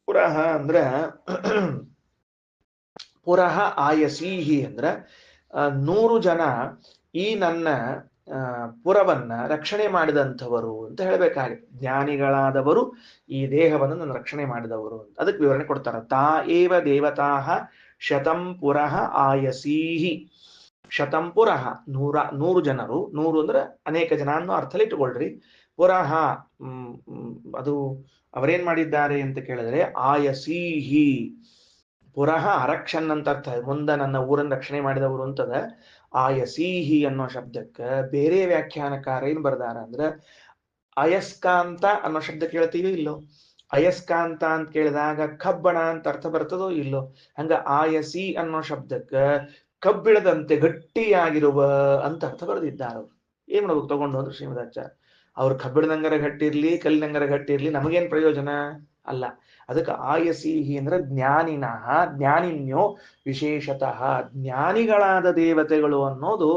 ಪುರಃ ಅಂದ್ರ ಪುರಃ ಆಯಸೀಹಿ ಅಂದ್ರ 100 ಜನ ಈ ನನ್ನ ಪುರವನ್ನ ರಕ್ಷಣೆ ಮಾಡಿದಂಥವರು ಅಂತ ಹೇಳ್ಬೇಕಾಗಿ. ಜ್ಞಾನಿಗಳಾದವರು ಈ ದೇಹವನ್ನು ನನ್ನ ರಕ್ಷಣೆ ಮಾಡಿದವರು ಅಂತ ಅದಕ್ಕೆ ವಿವರಣೆ ಕೊಡ್ತಾರ. ತಾ ಏವ ದೇವತಾ ಶತಂ ಪುರಃ ಆಯಸೀಹಿ. ಶತಂ ಪುರಃ 100 ಜನರು. 100 ಅಂದ್ರೆ ಅನೇಕ ಜನ ಅನ್ನೋ ಅರ್ಥದಲ್ಲಿ ಇಟ್ಟುಕೊಳ್ರಿ. ಪುರಃ ಅದು ಅವರೇನ್ ಮಾಡಿದ್ದಾರೆ ಅಂತ ಕೇಳಿದ್ರೆ ಆಯಸೀಹಿ. ಪುರಃ ಅರಕ್ಷನ್ ಅಂತ ಅರ್ಥ. ಮುಂದೆ ನನ್ನ ಊರನ್ನು ರಕ್ಷಣೆ ಮಾಡಿದವರು ಅಂತದ. ಆಯಸೀಹಿ ಅನ್ನೋ ಶಬ್ದಕ್ಕೆ ಬೇರೆ ವ್ಯಾಖ್ಯಾನಕಾರ ಏನ್ ಬರ್ದಾರ ಅಂದ್ರ ಅಯಸ್ಕಾಂತ ಅನ್ನೋ ಶಬ್ದ ಕೇಳ್ತೀವಿ ಇಲ್ಲೋ? ಅಯಸ್ಕಾಂತ ಅಂತ ಕೇಳಿದಾಗ ಕಬ್ಬಣ ಅಂತ ಅರ್ಥ ಬರ್ತದೋ ಇಲ್ಲೋ? ಹಂಗ ಆಯಸಿ ಅನ್ನೋ ಶಬ್ದಕ್ಕೆ ಕಬ್ಬಿಣದಂತೆ ಗಟ್ಟಿಯಾಗಿರುವ ಅಂತ ಅರ್ಥ ಬರೆದಿದ್ದಾರೆ. ಏನ್ ಮಾಡ್ಬೇಕು ತಗೊಂಡು ಅಂದ್ರೆ ಶ್ರೀಮದಾಚಾರ್ಯ, ಅವ್ರು ಕಬ್ಬಿಣದಂಗರ ಗಟ್ಟಿರ್ಲಿ, ಕಲ್ಲಿನಂಗರ ಗಟ್ಟಿರ್ಲಿ, ನಮಗೇನ್ ಪ್ರಯೋಜನ ಅಲ್ಲ. ಅದಕ್ಕೆ ಆಯಸೀಹಿ ಅಂದ್ರೆ ಜ್ಞಾನಿನಃ, ಜ್ಞಾನಿನ್ಯೋ ವಿಶೇಷತಃ, ಜ್ಞಾನಿಗಳಾದ ದೇವತೆಗಳು ಅನ್ನೋದು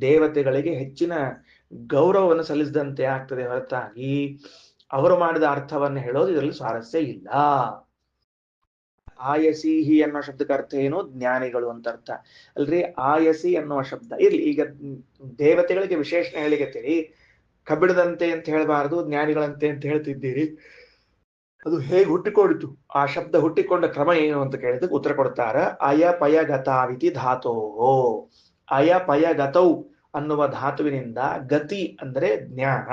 ದೇವತೆಗಳಿಗೆ ಹೆಚ್ಚಿನ ಗೌರವವನ್ನು ಸಲ್ಲಿಸಿದಂತೆ ಆಗ್ತದೆ ಹೊರತಾಗಿ ಅವರು ಮಾಡಿದ ಅರ್ಥವನ್ನು ಹೇಳೋದು ಇದರಲ್ಲಿ ಸ್ವಾರಸ್ಯ ಇಲ್ಲ. ಆಯಸೀಹಿ ಅನ್ನೋ ಶಬ್ದಕ್ಕೆ ಅರ್ಥ ಏನು? ಜ್ಞಾನಿಗಳು ಅಂತ ಅರ್ಥ ಅಲ್ರಿ. ಆಯಸಿ ಅನ್ನುವ ಶಬ್ದ ಇರ್ಲಿ. ಈಗ ದೇವತೆಗಳಿಗೆ ವಿಶೇಷಣ ಹೇಳಿಕತ್ತೀರಿ, ಕಬ್ಬಿಣದಂತೆ ಅಂತ ಹೇಳಬಾರದು, ಜ್ಞಾನಿಗಳಂತೆ ಅಂತ ಹೇಳ್ತಿದ್ದೀರಿ. ಅದು ಹೇಗೆ ಹುಟ್ಟಿಕೊಂಡಿತು, ಆ ಶಬ್ದ ಹುಟ್ಟಿಕೊಂಡ ಕ್ರಮ ಏನು ಅಂತ ಕೇಳಿದಕ್ಕೆ ಉತ್ತರ ಕೊಡ್ತಾರ. ಅಯಪಯಗತಾವಿತಿ ಧಾತೋ. ಅಯಪಯಗತೌ ಅನ್ನುವ ಧಾತುವಿನಿಂದ ಗತಿ ಅಂದ್ರೆ ಜ್ಞಾನ.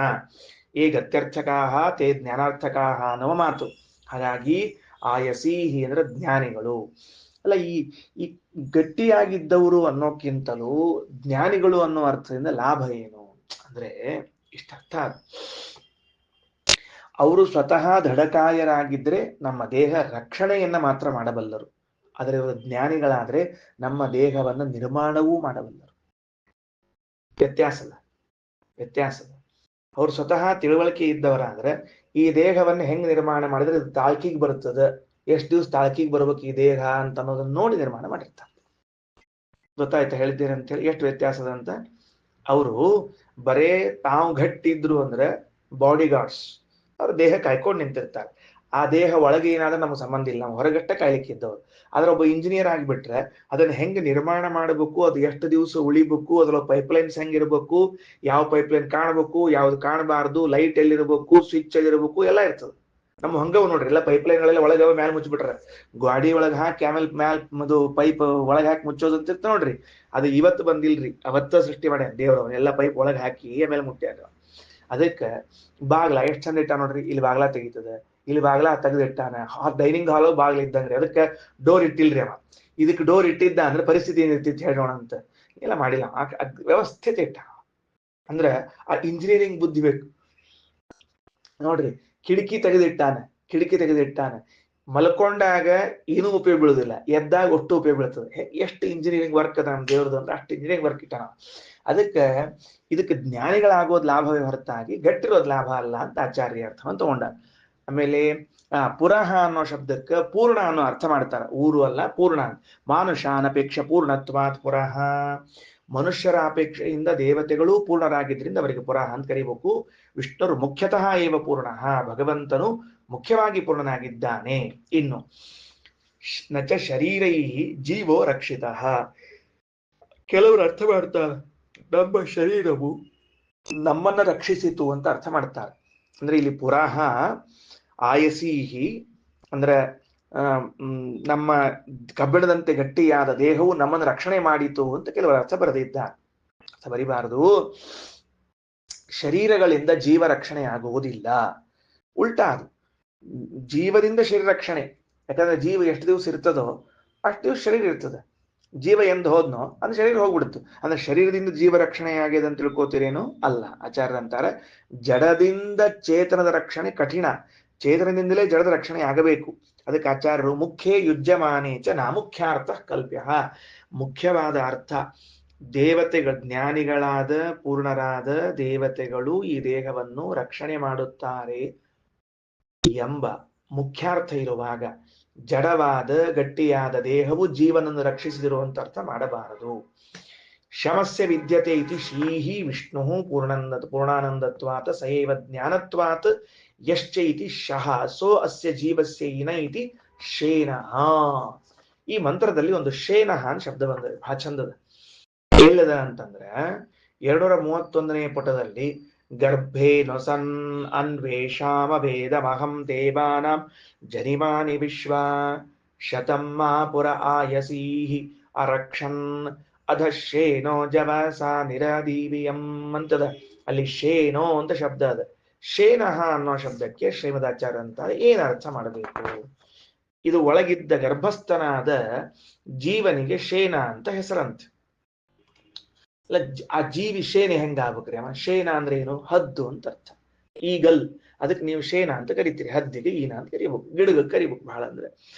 ಏ ಗತ್ಯರ್ಥಕಾಹ ತೇ ಜ್ಞಾನಾರ್ಥಕಾಹ ಅನ್ನುವ ಮಾತು. ಹಾಗಾಗಿ ಆಯಸೀಹಿ ಅಂದ್ರೆ ಜ್ಞಾನಿಗಳು ಅಲ್ಲ. ಈ ಗಟ್ಟಿಯಾಗಿದ್ದವರು ಅನ್ನೋಕ್ಕಿಂತಲೂ ಜ್ಞಾನಿಗಳು ಅನ್ನೋ ಅರ್ಥದಿಂದ ಲಾಭ ಏನು ಅಂದ್ರೆ ಇಷ್ಟರ್ಥ. ಅವರು ಸ್ವತಃ ದೃಢಕಾಯರಾಗಿದ್ರೆ ನಮ್ಮ ದೇಹ ರಕ್ಷಣೆಯನ್ನ ಮಾತ್ರ ಮಾಡಬಲ್ಲರು. ಆದರೆ ಇವರು ಜ್ಞಾನಿಗಳಾದ್ರೆ ನಮ್ಮ ದೇಹವನ್ನು ನಿರ್ಮಾಣವೂ ಮಾಡಬಲ್ಲರು. ವ್ಯತ್ಯಾಸದ ಅವ್ರು ಸ್ವತಃ ತಿಳುವಳಿಕೆ ಇದ್ದವರಾದ್ರೆ ಈ ದೇಹವನ್ನು ಹೆಂಗ್ ನಿರ್ಮಾಣ ಮಾಡಿದ್ರೆ ಇದು ತಾಳ್ಕಿಗೆ ಬರ್ತದೆ, ಎಷ್ಟು ದಿವಸ ತಾಳ್ಕಿಗೆ ಬರ್ಬೇಕು ಈ ದೇಹ ಅಂತ ಅನ್ನೋದನ್ನ ನೋಡಿ ನಿರ್ಮಾಣ ಮಾಡಿರ್ತಾರೆ. ಗೊತ್ತಾಯ್ತಾ ಹೇಳಿದ್ದೇನೆ ಅಂತ ಹೇಳಿ ಎಷ್ಟು ವ್ಯತ್ಯಾಸದ ಅಂತ. ಅವರು ಬರೇ ತಾವು ಗಟ್ಟಿದ್ರು ಅಂದ್ರೆ ಬಾಡಿ ಗಾರ್ಡ್ಸ್, ಅವ್ರ ದೇಹ ಕಾಯ್ಕೊಂಡು ನಿಂತಿರ್ತಾರೆ. ಆ ದೇಹ ಒಳಗೆ ಏನಾದ್ರೂ ನಮ್ಗೆ ಸಂಬಂಧ ಇಲ್ಲ, ನಾವು ಹೊರಗಟ್ಟೆ ಕಾಯ್ಲಿಕ್ಕೆ ಇದ್ದವ್ರು. ಆದ್ರೆ ಒಬ್ಬ ಇಂಜಿನಿಯರ್ ಆಗಿಬಿಟ್ರೆ ಅದನ್ನ ಹೆಂಗ್ ನಿರ್ಮಾಣ ಮಾಡಬೇಕು, ಅದು ಎಷ್ಟು ದಿವಸ ಉಳಿಬೇಕು, ಅದ್ರ ಪೈಪ್ಲೈನ್ಸ್ ಹೆಂಗಿರ್ಬೇಕು, ಯಾವ ಪೈಪ್ಲೈನ್ ಕಾಣಬೇಕು ಯಾವ್ದು ಕಾಣಬಾರ್ದು, ಲೈಟ್ ಎಲ್ಲಿರ್ಬೇಕು, ಸ್ವಿಚ್ ಎಲ್ಲಿರ್ಬೇಕು, ಎಲ್ಲ ಇರ್ತದೆ. ನಮ್ಮ ಹಂಗವ್ ನೋಡ್ರಿ, ಎಲ್ಲ ಪೈಪ್ಲೈನ್ಗಳೆಲ್ಲ ಒಳಗವ ಮ್ಯಾಲ ಮುಚ್ಚಿಬಿಟ್ರೆ, ಗಾಡಿ ಒಳಗೆ ಹಾಕಿ ಆಮೇಲೆ ಮ್ಯಾಲ್ ಅದು ಪೈಪ್ ಒಳಗೆ ಹಾಕಿ ಮುಚ್ಚೋದು ಅಂತ ಇರ್ತ ನೋಡ್ರಿ. ಅದು ಇವತ್ತು ಬಂದಿಲ್ರಿ, ಅವತ್ತ ಸೃಷ್ಟಿ ಮಾಡ್ಯಾನ ದೇವ್ರವ್ ಎಲ್ಲ ಪೈಪ್ ಒಳಗೆ ಹಾಕಿ ಆಮೇಲೆ ಮುಟ್ಟ್ಯಾರ. ಅದಕ್ಕೆ ಬಾಗ್ಲ ಎಷ್ಟು ಚಂದ ಇಟ್ಟ ನೋಡ್ರಿ, ಇಲ್ಲಿ ಬಾಗ್ಲ ತೆಗಿತದೆ, ಇಲ್ಲಿ ಬಾಗ್ಲ ತೆಗೆದಿಟ್ಟಾನ. ಡೈನಿಂಗ್ ಹಾಲು ಬಾಗ್ಲ ಇದ್ದಂಗ್ರಿ, ಅದಕ್ಕೆ ಡೋರ್ ಇಟ್ಟಿಲ್ರಿ ಅವ. ಇದಕ್ಕೆ ಡೋರ್ ಇಟ್ಟಿದ್ದ ಅಂದ್ರೆ ಪರಿಸ್ಥಿತಿ ಏನಿರ್ತಿತ್ತು ಹೇಳೋಣ ಅಂತ ಎಲ್ಲ ಮಾಡಿಲ್ಲ, ವ್ಯವಸ್ಥಿತ ಇಟ್ಟ. ಅಂದ್ರೆ ಆ ಇಂಜಿನಿಯರಿಂಗ್ ಬುದ್ಧಿ ಬೇಕು ನೋಡ್ರಿ. ಕಿಟಕಿ ತೆಗೆದಿಟ್ಟಾನೆ, ಮಲ್ಕೊಂಡಾಗ ಏನೂ ಉಪಯೋಗ ಬೀಳುದಿಲ್ಲ, ಎದ್ದಾಗ ಒಟ್ಟು ಉಪಯೋಗ ಬೀಳ್ತದೆ. ಎಷ್ಟು ಇಂಜಿನಿಯರಿಂಗ್ ವರ್ಕ್ ಅದ ನಮ್ಮ ದೇವ್ರದ್ದು ಅಂದ್ರೆ ಅಷ್ಟು ಇಂಜಿನಿಯರಿಂಗ್ ವರ್ಕ್ ಇಟ್ಟಾನ. ಇದಕ್ಕೆ ಜ್ಞಾನಿಗಳಾಗೋದ್ ಲಾಭವೇ ಹೊರತಾಗಿ ಗಟ್ಟಿರೋದ್ ಲಾಭ ಅಲ್ಲ ಅಂತ ಆಚಾರ್ಯ ಅರ್ಥವನ್ನು ತಗೊಂಡ. ಆಮೇಲೆ ಪುರಃ ಅನ್ನೋ ಶಬ್ದಕ್ಕೆ ಪೂರ್ಣ ಅನ್ನೋ ಅರ್ಥ ಮಾಡ್ತಾರ. ಊರು ಅಲ್ಲ, ಪೂರ್ಣ. ಮಾನುಷಾನಪೇಕ್ಷ ಪೂರ್ಣತ್ವಾತ್ ಪುರಃ. ಮನುಷ್ಯರ ಅಪೇಕ್ಷೆಯಿಂದ ದೇವತೆಗಳು ಪೂರ್ಣರಾಗಿದ್ರಿಂದ ಅವರಿಗೆ ಪುರಃ ಅಂತ ಕರಿಬೇಕು. ವಿಷ್ಣುರು ಮುಖ್ಯತಃ ಏವ ಪೂರ್ಣ, ಭಗವಂತನು ಮುಖ್ಯವಾಗಿ ಪೂರ್ಣನಾಗಿದ್ದಾನೆ. ಇನ್ನು ನಚ ಶರೀರೈ ಜೀವೋ ರಕ್ಷಿತ. ಕೆಲವರು ಅರ್ಥ ಮಾಡ್ತಾರೆ ನಮ್ಮ ಶರೀರವು ನಮ್ಮನ್ನ ರಕ್ಷಿಸಿತು ಅಂತ ಅರ್ಥ ಮಾಡ್ತಾರೆ. ಅಂದ್ರೆ ಇಲ್ಲಿ ಪುರಃ ಆಯಸೀಹಿ ಅಂದ್ರೆ ನಮ್ಮ ಕಬ್ಬಿಣದಂತೆ ಗಟ್ಟಿಯಾದ ದೇಹವು ನಮ್ಮನ್ನು ರಕ್ಷಣೆ ಮಾಡಿತು ಅಂತ ಕೆಲವರು ಅರ್ಥ ಬರೆದಿದ್ದಾರೆ. ಅರ್ಥ ಬರಿಬಾರದು. ಶರೀರಗಳಿಂದ ಜೀವ ರಕ್ಷಣೆ ಆಗುವುದಿಲ್ಲ, ಉಲ್ಟಾ ಅದು ಜೀವದಿಂದ ಶರೀರ ರಕ್ಷಣೆ. ಯಾಕಂದ್ರೆ ಜೀವ ಎಷ್ಟು ದಿವಸ ಇರ್ತದೋ ಅಷ್ಟು ದಿವಸ ಶರೀರ ಇರ್ತದೆ. ಜೀವ ಎಂದು ಹೋದ್ನೋ ಅಂದ್ರೆ ಶರೀರ ಹೋಗ್ಬಿಡ್ತು. ಅಂದ್ರೆ ಶರೀರದಿಂದ ಜೀವ ರಕ್ಷಣೆ ಆಗಿದೆ ಅಂತ ತಿಳ್ಕೋತೀರೇನು? ಅಲ್ಲ. ಆಚಾರ್ಯ ಅಂತಾರೆ ಜಡದಿಂದ ಚೇತನದ ರಕ್ಷಣೆ ಕಠಿಣ, ಚೇತನದಿಂದಲೇ ಜಡದ ರಕ್ಷಣೆ ಆಗಬೇಕು. ಅದಕ್ಕೆ ಆಚಾರ್ಯರು ಮುಖ್ಯೇ ಯುಜ್ಯಮಾನೇಚ ನಾಮುಖ್ಯಾರ್ಥ ಕಲ್ಪ್ಯ. ಮುಖ್ಯವಾದ ಅರ್ಥ ದೇವತೆಗಳು, ಜ್ಞಾನಿಗಳಾದ ಪೂರ್ಣರಾದ ದೇವತೆಗಳು ಈ ದೇಹವನ್ನು ರಕ್ಷಣೆ ಮಾಡುತ್ತಾರೆ ಎಂಬ ಮುಖ್ಯಾರ್ಥ ಇರುವಾಗ ಜಡವಾದ ಗಟ್ಟಿಯಾದ ದೇಹವು ಜೀವನನ್ನು ರಕ್ಷಿಸಿದಿರುವಂತ ಅರ್ಥ ಮಾಡಬಾರದು. ಶಮಸ್ಯ ವಿದ್ಯತೆ ಇತಿ ಶ್ರೀಹಿ ವಿಷ್ಣು ಪೂರ್ಣಾನಂದತ್ವಾತ್ ಸಯೈವ ಜ್ಞಾನತ್ವಾತ್ ಯಶ್ಚ ಇತಿ ಶಹ ಸೋ ಅಸ್ಯ ಜೀವಸ್ಯ ಇನ ಇತಿ ಶೇನಃ. ಈ ಮಂತ್ರದಲ್ಲಿ ಒಂದು ಶೇನಃ ಅಂತ ಶಬ್ದ ಬಂದಿದೆ, ಬಹಳ ಚಂದದ. ಹೇಳದ ಅಂತಂದ್ರೆ 231ನೇ ಪುಟದಲ್ಲಿ ಗರ್ಭೇ ನೊಸನ್ ಅನ್ವೇಷಾಮ ವೇದಮಹಂ ದೇವಾನಾಂ ಜನಿಮಾನಿ ವಿಶ್ವ ಶತಂ ಮಾ ಪುರ ಆಯಸೀಹಿ ಅರಕ್ಷನ್ ಅಧಶೇನೋ ಜವಸ ನಿರದೀವಿಯಂ ಅಂತದ. ಅಲ್ಲಿ ಶೇನೋ ಅಂತ ಶಬ್ದ ಅದ. ಶೇನಃ ಅನ್ನೋ ಶಬ್ದಕ್ಕೆ ಶ್ರೀಮದಾಚಾರ್ಯ ಅಂತ ಏನ್ ಅರ್ಥ ಮಾಡಬೇಕು? ಇದು ಒಳಗಿದ್ದ ಗರ್ಭಸ್ಥನಾದ ಜೀವನಿಗೆ ಶೇನ ಅಂತ ಹೆಸರಂತೆ. ಅಲ್ಲ, ಆ ಜೀವಿ ಶೇನೆ ಹೆಂಗಾಗ್ಬೇಕ್ರಿ ಅವ? ಶೇನ ಅಂದ್ರೆ ಏನು? ಹದ್ದು ಅಂತ ಅರ್ಥ. ಈಗಲ್, ಅದಕ್ಕೆ ನೀವು ಶೇನ ಅಂತ ಕರಿತೀರಿ, ಹದ್ದಿಗೆ ಈನ ಅಂತ ಕರಿಬೇಕು, ಗಿಡಗಕ್ಕೆ ಕರಿಬೇಕು ಬಹಳ. ಅಂದ್ರೆ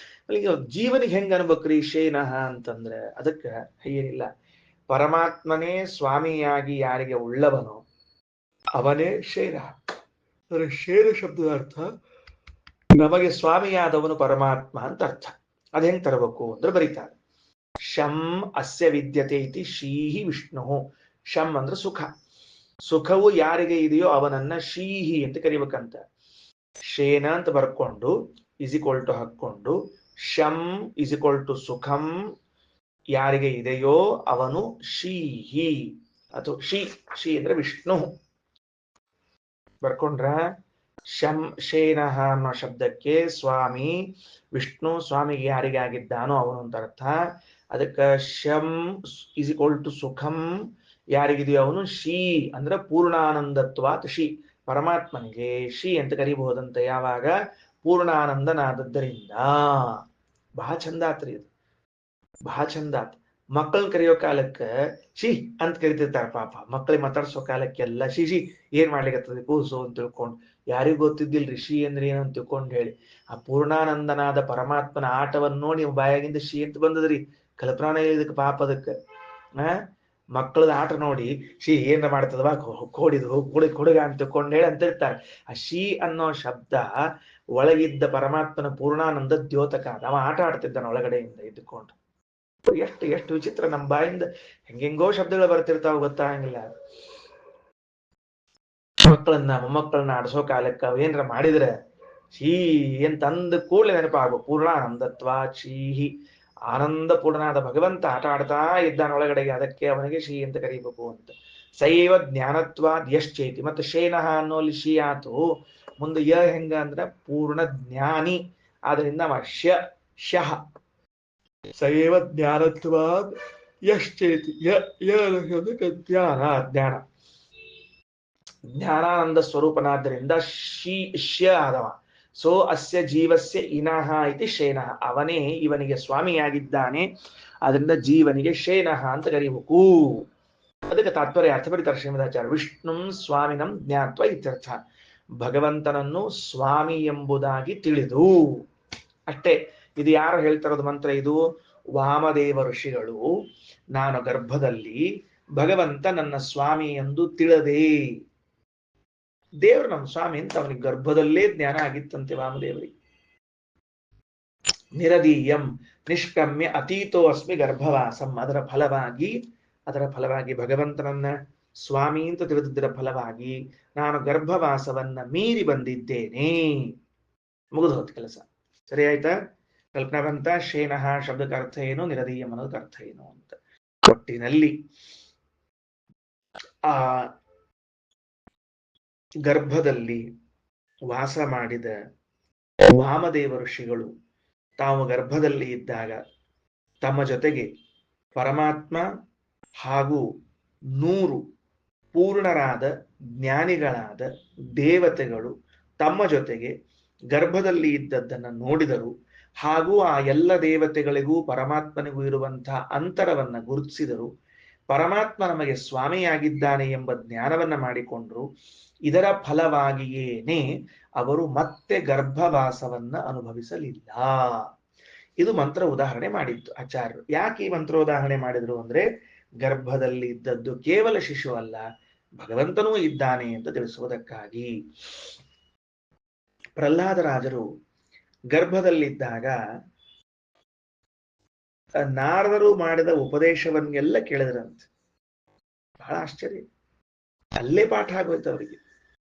ಅಲ್ಲಿಗೆ ಜೀವನಿಗೆ ಹೆಂಗ ಅನ್ಬೇಕ್ರಿ ಶೇನಃ ಅಂತಂದ್ರೆ? ಅದಕ್ಕೆ ಏನಿಲ್ಲ, ಪರಮಾತ್ಮನೇ ಸ್ವಾಮಿಯಾಗಿ ಯಾರಿಗೆ ಉಳ್ಳವನೋ ಅವನೇ ಶೇನ. ಅಂದ್ರೆ ಶೇನ ಶಬ್ದದ ಅರ್ಥ ನಮಗೆ ಸ್ವಾಮಿಯಾದವನು ಪರಮಾತ್ಮ ಅಂತ ಅರ್ಥ. ಅದ್ ಹೆಂಗ್ ತರಬೇಕು ಅಂದ್ರೆ ಬರೀತಾರೆ, ಶಂ ಅಸ್ಯ ವಿದ್ಯತೆ ಇತಿ ಶ್ರೀಹಿ ವಿಷ್ಣು. ಶಂ ಅಂದ್ರೆ ಸುಖ, ಸುಖವು ಯಾರಿಗೆ ಇದೆಯೋ ಅವನನ್ನ ಶ್ರೀಹಿ ಅಂತ ಕರಿಬೇಕಂತ. ಶೇನ ಅಂತ ಬರ್ಕೊಂಡು ಇಸಿಕ್ವಲ್ ಟು ಹಾಕೊಂಡು ಶಂ ಇಸಿಕ್ವಲ್ ಟು ಸುಖಂ ಯಾರಿಗೆ ಇದೆಯೋ ಅವನು ಶ್ರೀಹಿ ಅಥವಾ ಶ್ರೀ ಅಂದ್ರೆ ವಿಷ್ಣು. ಬರ್ಕೊಂಡ್ರ ಶಂ ಶೇನಃ ಅನ್ನೋ ಶಬ್ದಕ್ಕೆ ಸ್ವಾಮಿ ವಿಷ್ಣು, ಸ್ವಾಮಿಗೆ ಯಾರಿಗೆ ಆಗಿದ್ದಾನೋ ಅವನು ಅಂತ ಅರ್ಥ. ಅದಕ್ಕೆ ಶಂ ಇಸ್ ಈಕ್ವಲ್ ಟು ಸುಖಂ ಯಾರಿಗಿದೆಯೋ ಅವನು ಶ್ರೀ ಅಂದ್ರೆ ಪೂರ್ಣಾನಂದತ್ವಾತ್ ಶ್ರೀ, ಪರಮಾತ್ಮನಿಗೆ ಶ್ರೀ ಅಂತ ಕರಿಬಹುದಂತ. ಯಾವಾಗ? ಪೂರ್ಣಾನಂದನಾದದ್ದರಿಂದ. ಬಹಳ ಚಂದಾತ್ರಿ ಇದು, ಬಹಳ ಚಂದಾತ್. ಮಕ್ಕಳನ್ನ ಕರೆಯೋ ಕಾಲಕ್ಕೆ ಶಿ ಅಂತ ಕರಿತಿರ್ತಾರ ಪಾಪ. ಮಕ್ಕಳಿಗೆ ಮಾತಾಡ್ಸೋ ಕಾಲಕ್ಕೆಲ್ಲ ಶಿ ಏನ್ ಮಾಡ್ಲಿಕ್ಕೆ ಕೂಸು ಅಂತ ತಿಳ್ಕೊಂಡು, ಯಾರಿಗೂ ಗೊತ್ತಿದ್ದಿಲ್ರಿ ಶಿ ಅಂದ್ರೆ ಏನಂತ ತಿಳ್ಕೊಂಡು ಹೇಳಿ. ಆ ಪೂರ್ಣಾನಂದನಾದ ಪರಮಾತ್ಮನ ಆಟವನ್ನು ನೋಡಿ ಬಾಯಾಗಿಂದ ಶಿ ಅಂತ ಬಂದದ್ರಿ. ಕಲ್ಪನಾ ಇದಕ್ಕೆ ಪಾಪ. ಅದಕ್ಕೆ ಮಕ್ಕಳದ ಆಟ ನೋಡಿ ಶಿ ಏನ ಮಾಡ್ತದವಾ ಕೋಡಿದು ಹುಡುಗ ಅಂತ ಕೊಂಡೇಳಿ ಅಂತಿರ್ತಾರೆ. ಆ ಶಿ ಅನ್ನೋ ಶಬ್ದ ಒಳಗಿದ್ದ ಪರಮಾತ್ಮನ ಪೂರ್ಣಾನಂದ ದ್ಯೋತಕ. ಅವ ಆಟ ಆಡ್ತಿದ್ದಾನ ಒಳಗಡೆಯಿಂದ ಇದ್ದುಕೊಂಡು. ಎಷ್ಟು ಎಷ್ಟು ವಿಚಿತ್ರ, ನಮ್ಮ ಬಾಯಿಂದ ಹೆಂಗೆಂಗೋ ಶಬ್ದಗಳು ಬರ್ತಿರ್ತಾವ ಗೊತ್ತಾಗಂಗಿಲ್ಲ. ಮಕ್ಕಳನ್ನ ಮೊಮ್ಮಕ್ಕಳನ್ನ ಆಡ್ಸೋ ಕಾಲಕ್ಕ ಅವೇನ್ರ ಮಾಡಿದ್ರೆ ಶೀ ಅಂತ ಅಂದ ಕೂಡಲೇ ನೆನಪಾಗು ಪೂರ್ಣಾನಂದತ್ವ ಶೀಹಿ. ಆನಂದ ಪೂರ್ಣನಾದ ಭಗವಂತ ಆಟ ಆಡ್ತಾ ಇದ್ದಾನೊಳಗಡೆಗೆ, ಅದಕ್ಕೆ ಅವನಿಗೆ ಶೀ ಅಂತ ಕರೀಬೇಕು ಅಂತ. ಸೈವ ಜ್ಞಾನತ್ವಾದ್ ಯಶ್ಚೇತಿ. ಮತ್ತೆ ಶೇನಃ ಅನ್ನೋಲ್ಲಿ ಶೀ ಆತು, ಮುಂದೆ ಯ ಹೆಂಗ ಅಂದ್ರ ಪೂರ್ಣ ಜ್ಞಾನಿ, ಆದ್ರಿಂದ ಶಃ ಸೈವ ಜ್ಞಾನತ್ವಾದ್ ಯಶ್ಚೇತಿ. ಜ್ಞಾನ ಜ್ಞಾನ ಜ್ಞಾನಾನಂದ ಸ್ವರೂಪನಾದ್ದರಿಂದ ಶ್ಯ ಆದವ. ಸೋ ಅಸ್ಯ ಜೀವಸ್ಯ ಇನಃ ಇತಿ ಶೇನಃ. ಅವನೇ ಇವನಿಗೆ ಸ್ವಾಮಿಯಾಗಿದ್ದಾನೆ, ಅದರಿಂದ ಜೀವನಿಗೆ ಶೇನಃ ಅಂತ ಕರೀಬೇಕು. ಅದಕ್ಕೆ ತಾತ್ಪರ್ಯ ಅರ್ಥ ಬರೀತಾರೆ ಶ್ರೀಮದಾಚಾರ್ಯ. ವಿಷ್ಣು ಸ್ವಾಮಿನಂ ಜ್ಞಾತ್ವ ಇತ್ಯರ್ಥ. ಭಗವಂತನನ್ನು ಸ್ವಾಮಿ ಎಂಬುದಾಗಿ ತಿಳಿದು. ಅಷ್ಟೇ. ಇದು ಯಾರು ಹೇಳ್ತಾರೋದು ಮಂತ್ರ? ಇದು ವಾಮದೇವ ಋಷಿಗಳು ನಾನು ಗರ್ಭದಲ್ಲಿ ಭಗವಂತ ನನ್ನ ಸ್ವಾಮಿ ಎಂದು ತಿಳಿದೆ. ದೇವರು ನಮ್ಮ ಸ್ವಾಮಿ ಅಂತ ಅವನಿಗೆ ಗರ್ಭದಲ್ಲೇ ಜ್ಞಾನ ಆಗಿತ್ತಂತೆ ವಾಮದೇವರಿಗೆ. ನಿರದೀಯಂ ನಿಷ್ಕಮ್ಯ ಅತೀತೋ ಅಸ್ಮಿ ಗರ್ಭವಾಸಂ. ಅದರ ಫಲವಾಗಿ ಭಗವಂತನನ್ನ ಸ್ವಾಮಿ ಅಂತ ತಿಳಿದಿದ್ದರ ಫಲವಾಗಿ ನಾನು ಗರ್ಭವಾಸವನ್ನ ಮೀರಿ ಬಂದಿದ್ದೇನೆ. ಮುಗಿದು ಹೋದ ಕೆಲಸ. ಸರಿ ಆಯ್ತಾ? ಕಲ್ಪನಾ ಬಂತ? ಶೇನಃ ಶಬ್ದಕ್ಕೆ ಅರ್ಥ ಏನು, ನಿರದೀಯಂ ಅನ್ನೋದಕ್ಕೆ ಅರ್ಥ ಏನು ಅಂತ. ಒಟ್ಟಿನಲ್ಲಿ ಆ ಗರ್ಭದಲ್ಲಿ ವಾಸ ಮಾಡಿದ ವಾಮದೇವ ಋಷಿಗಳು ತಾವು ಗರ್ಭದಲ್ಲಿ ಇದ್ದಾಗ ತಮ್ಮ ಜೊತೆಗೆ ಪರಮಾತ್ಮ ಹಾಗೂ 100 ಪೂರ್ಣರಾದ ಜ್ಞಾನಿಗಳಾದ ದೇವತೆಗಳು ತಮ್ಮ ಜೊತೆಗೆ ಗರ್ಭದಲ್ಲಿ ಇದ್ದದ್ದನ್ನು ನೋಡಿದರು. ಹಾಗೂ ಆ ಎಲ್ಲ ದೇವತೆಗಳಿಗೂ ಪರಮಾತ್ಮನಿಗೂ ಇರುವಂತಹ ಅಂತರವನ್ನ ಗುರುತಿಸಿದರು. ಪರಮಾತ್ಮ ನಮಗೆ ಸ್ವಾಮಿಯಾಗಿದ್ದಾನೆ ಎಂಬ ಜ್ಞಾನವನ್ನ ಮಾಡಿಕೊಂಡ್ರು. ಇದರ ಫಲವಾಗಿಯೇನೆ ಅವರು ಮತ್ತೆ ಗರ್ಭವಾಸವನ್ನ ಅನುಭವಿಸಲಿಲ್ಲ. ಇದು ಮಂತ್ರ ಉದಾಹರಣೆ ಮಾಡಿದ್ದು ಆಚಾರ್ಯರು. ಯಾಕೆ ಈ ಮಂತ್ರ ಉದಾಹರಣೆ ಮಾಡಿದ್ರು ಅಂದ್ರೆ, ಗರ್ಭದಲ್ಲಿ ಇದ್ದದ್ದು ಕೇವಲ ಶಿಶು ಅಲ್ಲ, ಭಗವಂತನೂ ಇದ್ದಾನೆ ಅಂತ ತಿಳಿಸುವುದಕ್ಕಾಗಿ. ಪ್ರಹ್ಲಾದರಾಜರು ಗರ್ಭದಲ್ಲಿದ್ದಾಗ ನಾರದರು ಮಾಡಿದ ಉಪದೇಶವನ್ನೆಲ್ಲ ಕೇಳಿದ್ರಂತೆ. ಬಹಳ ಆಶ್ಚರ್ಯ. ಅಲ್ಲೇ ಪಾಠ ಆಗೋಯ್ತು ಅವರಿಗೆ.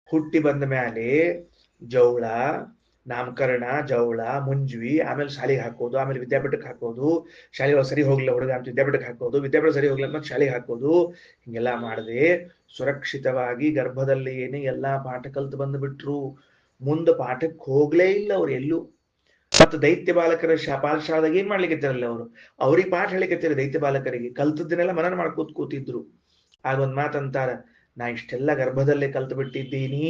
ಹುಟ್ಟಿ ಬಂದ ಮೇಲೆ ಜೌಳ, ನಾಮಕರಣ, ಜೌಳ, ಮುಂಜ್ವಿ, ಆಮೇಲೆ ಶಾಲೆಗೆ ಹಾಕೋದು, ಆಮೇಲೆ ವಿದ್ಯಾಪೀಠಕ್ಕೆ ಹಾಕೋದು, ಶಾಲೆ ಸರಿ ಹೋಗ್ಲಿಲ್ಲ ಹುಡುಗ ಅಂತ ವಿದ್ಯಾಪೀಠಕ್ಕೆ ಹಾಕೋದು, ವಿದ್ಯಾಪೀಠ ಸರಿ ಹೋಗ್ಲಿಲ್ಲ ಮತ್ತೆ ಶಾಲೆಗೆ ಹಾಕೋದು, ಹಿಂಗೆಲ್ಲ ಮಾಡದೆ ಸುರಕ್ಷಿತವಾಗಿ ಗರ್ಭದಲ್ಲಿ ಏನೇ ಎಲ್ಲಾ ಪಾಠ ಕಲ್ತು ಬಂದ್ಬಿಟ್ರು. ಮುಂದೆ ಪಾಠಕ್ಕೆ ಹೋಗ್ಲೇ ಇಲ್ಲ ಅವ್ರು ಎಲ್ಲೂ. ಮತ್ತು ದೈತ್ಯ ಬಾಲಕರ ಪಾಠಶಾಲೆದಾಗ ಏನ್ ಮಾಡ್ಲಿಕ್ಕೆತ್ತಿರಲ್ಲ ಅವರು, ಅವ್ರಿಗೆ ಪಾಠ ಹೇಳಿಕೆತ್ತಿರ. ದೈತ್ಯ ಬಾಲಕರಿಗೆ ಕಲ್ತದ್ದನ್ನೆಲ್ಲ ಮನನ ಮಾಡ್ಕೋತ ಕೂತಿದ್ರು. ಆಗೊಂದ್ ಮಾತಂತಾರ, ನಾ ಇಷ್ಟೆಲ್ಲ ಗರ್ಭದಲ್ಲೇ ಕಲ್ತು ಬಿಟ್ಟಿದ್ದೀನಿ.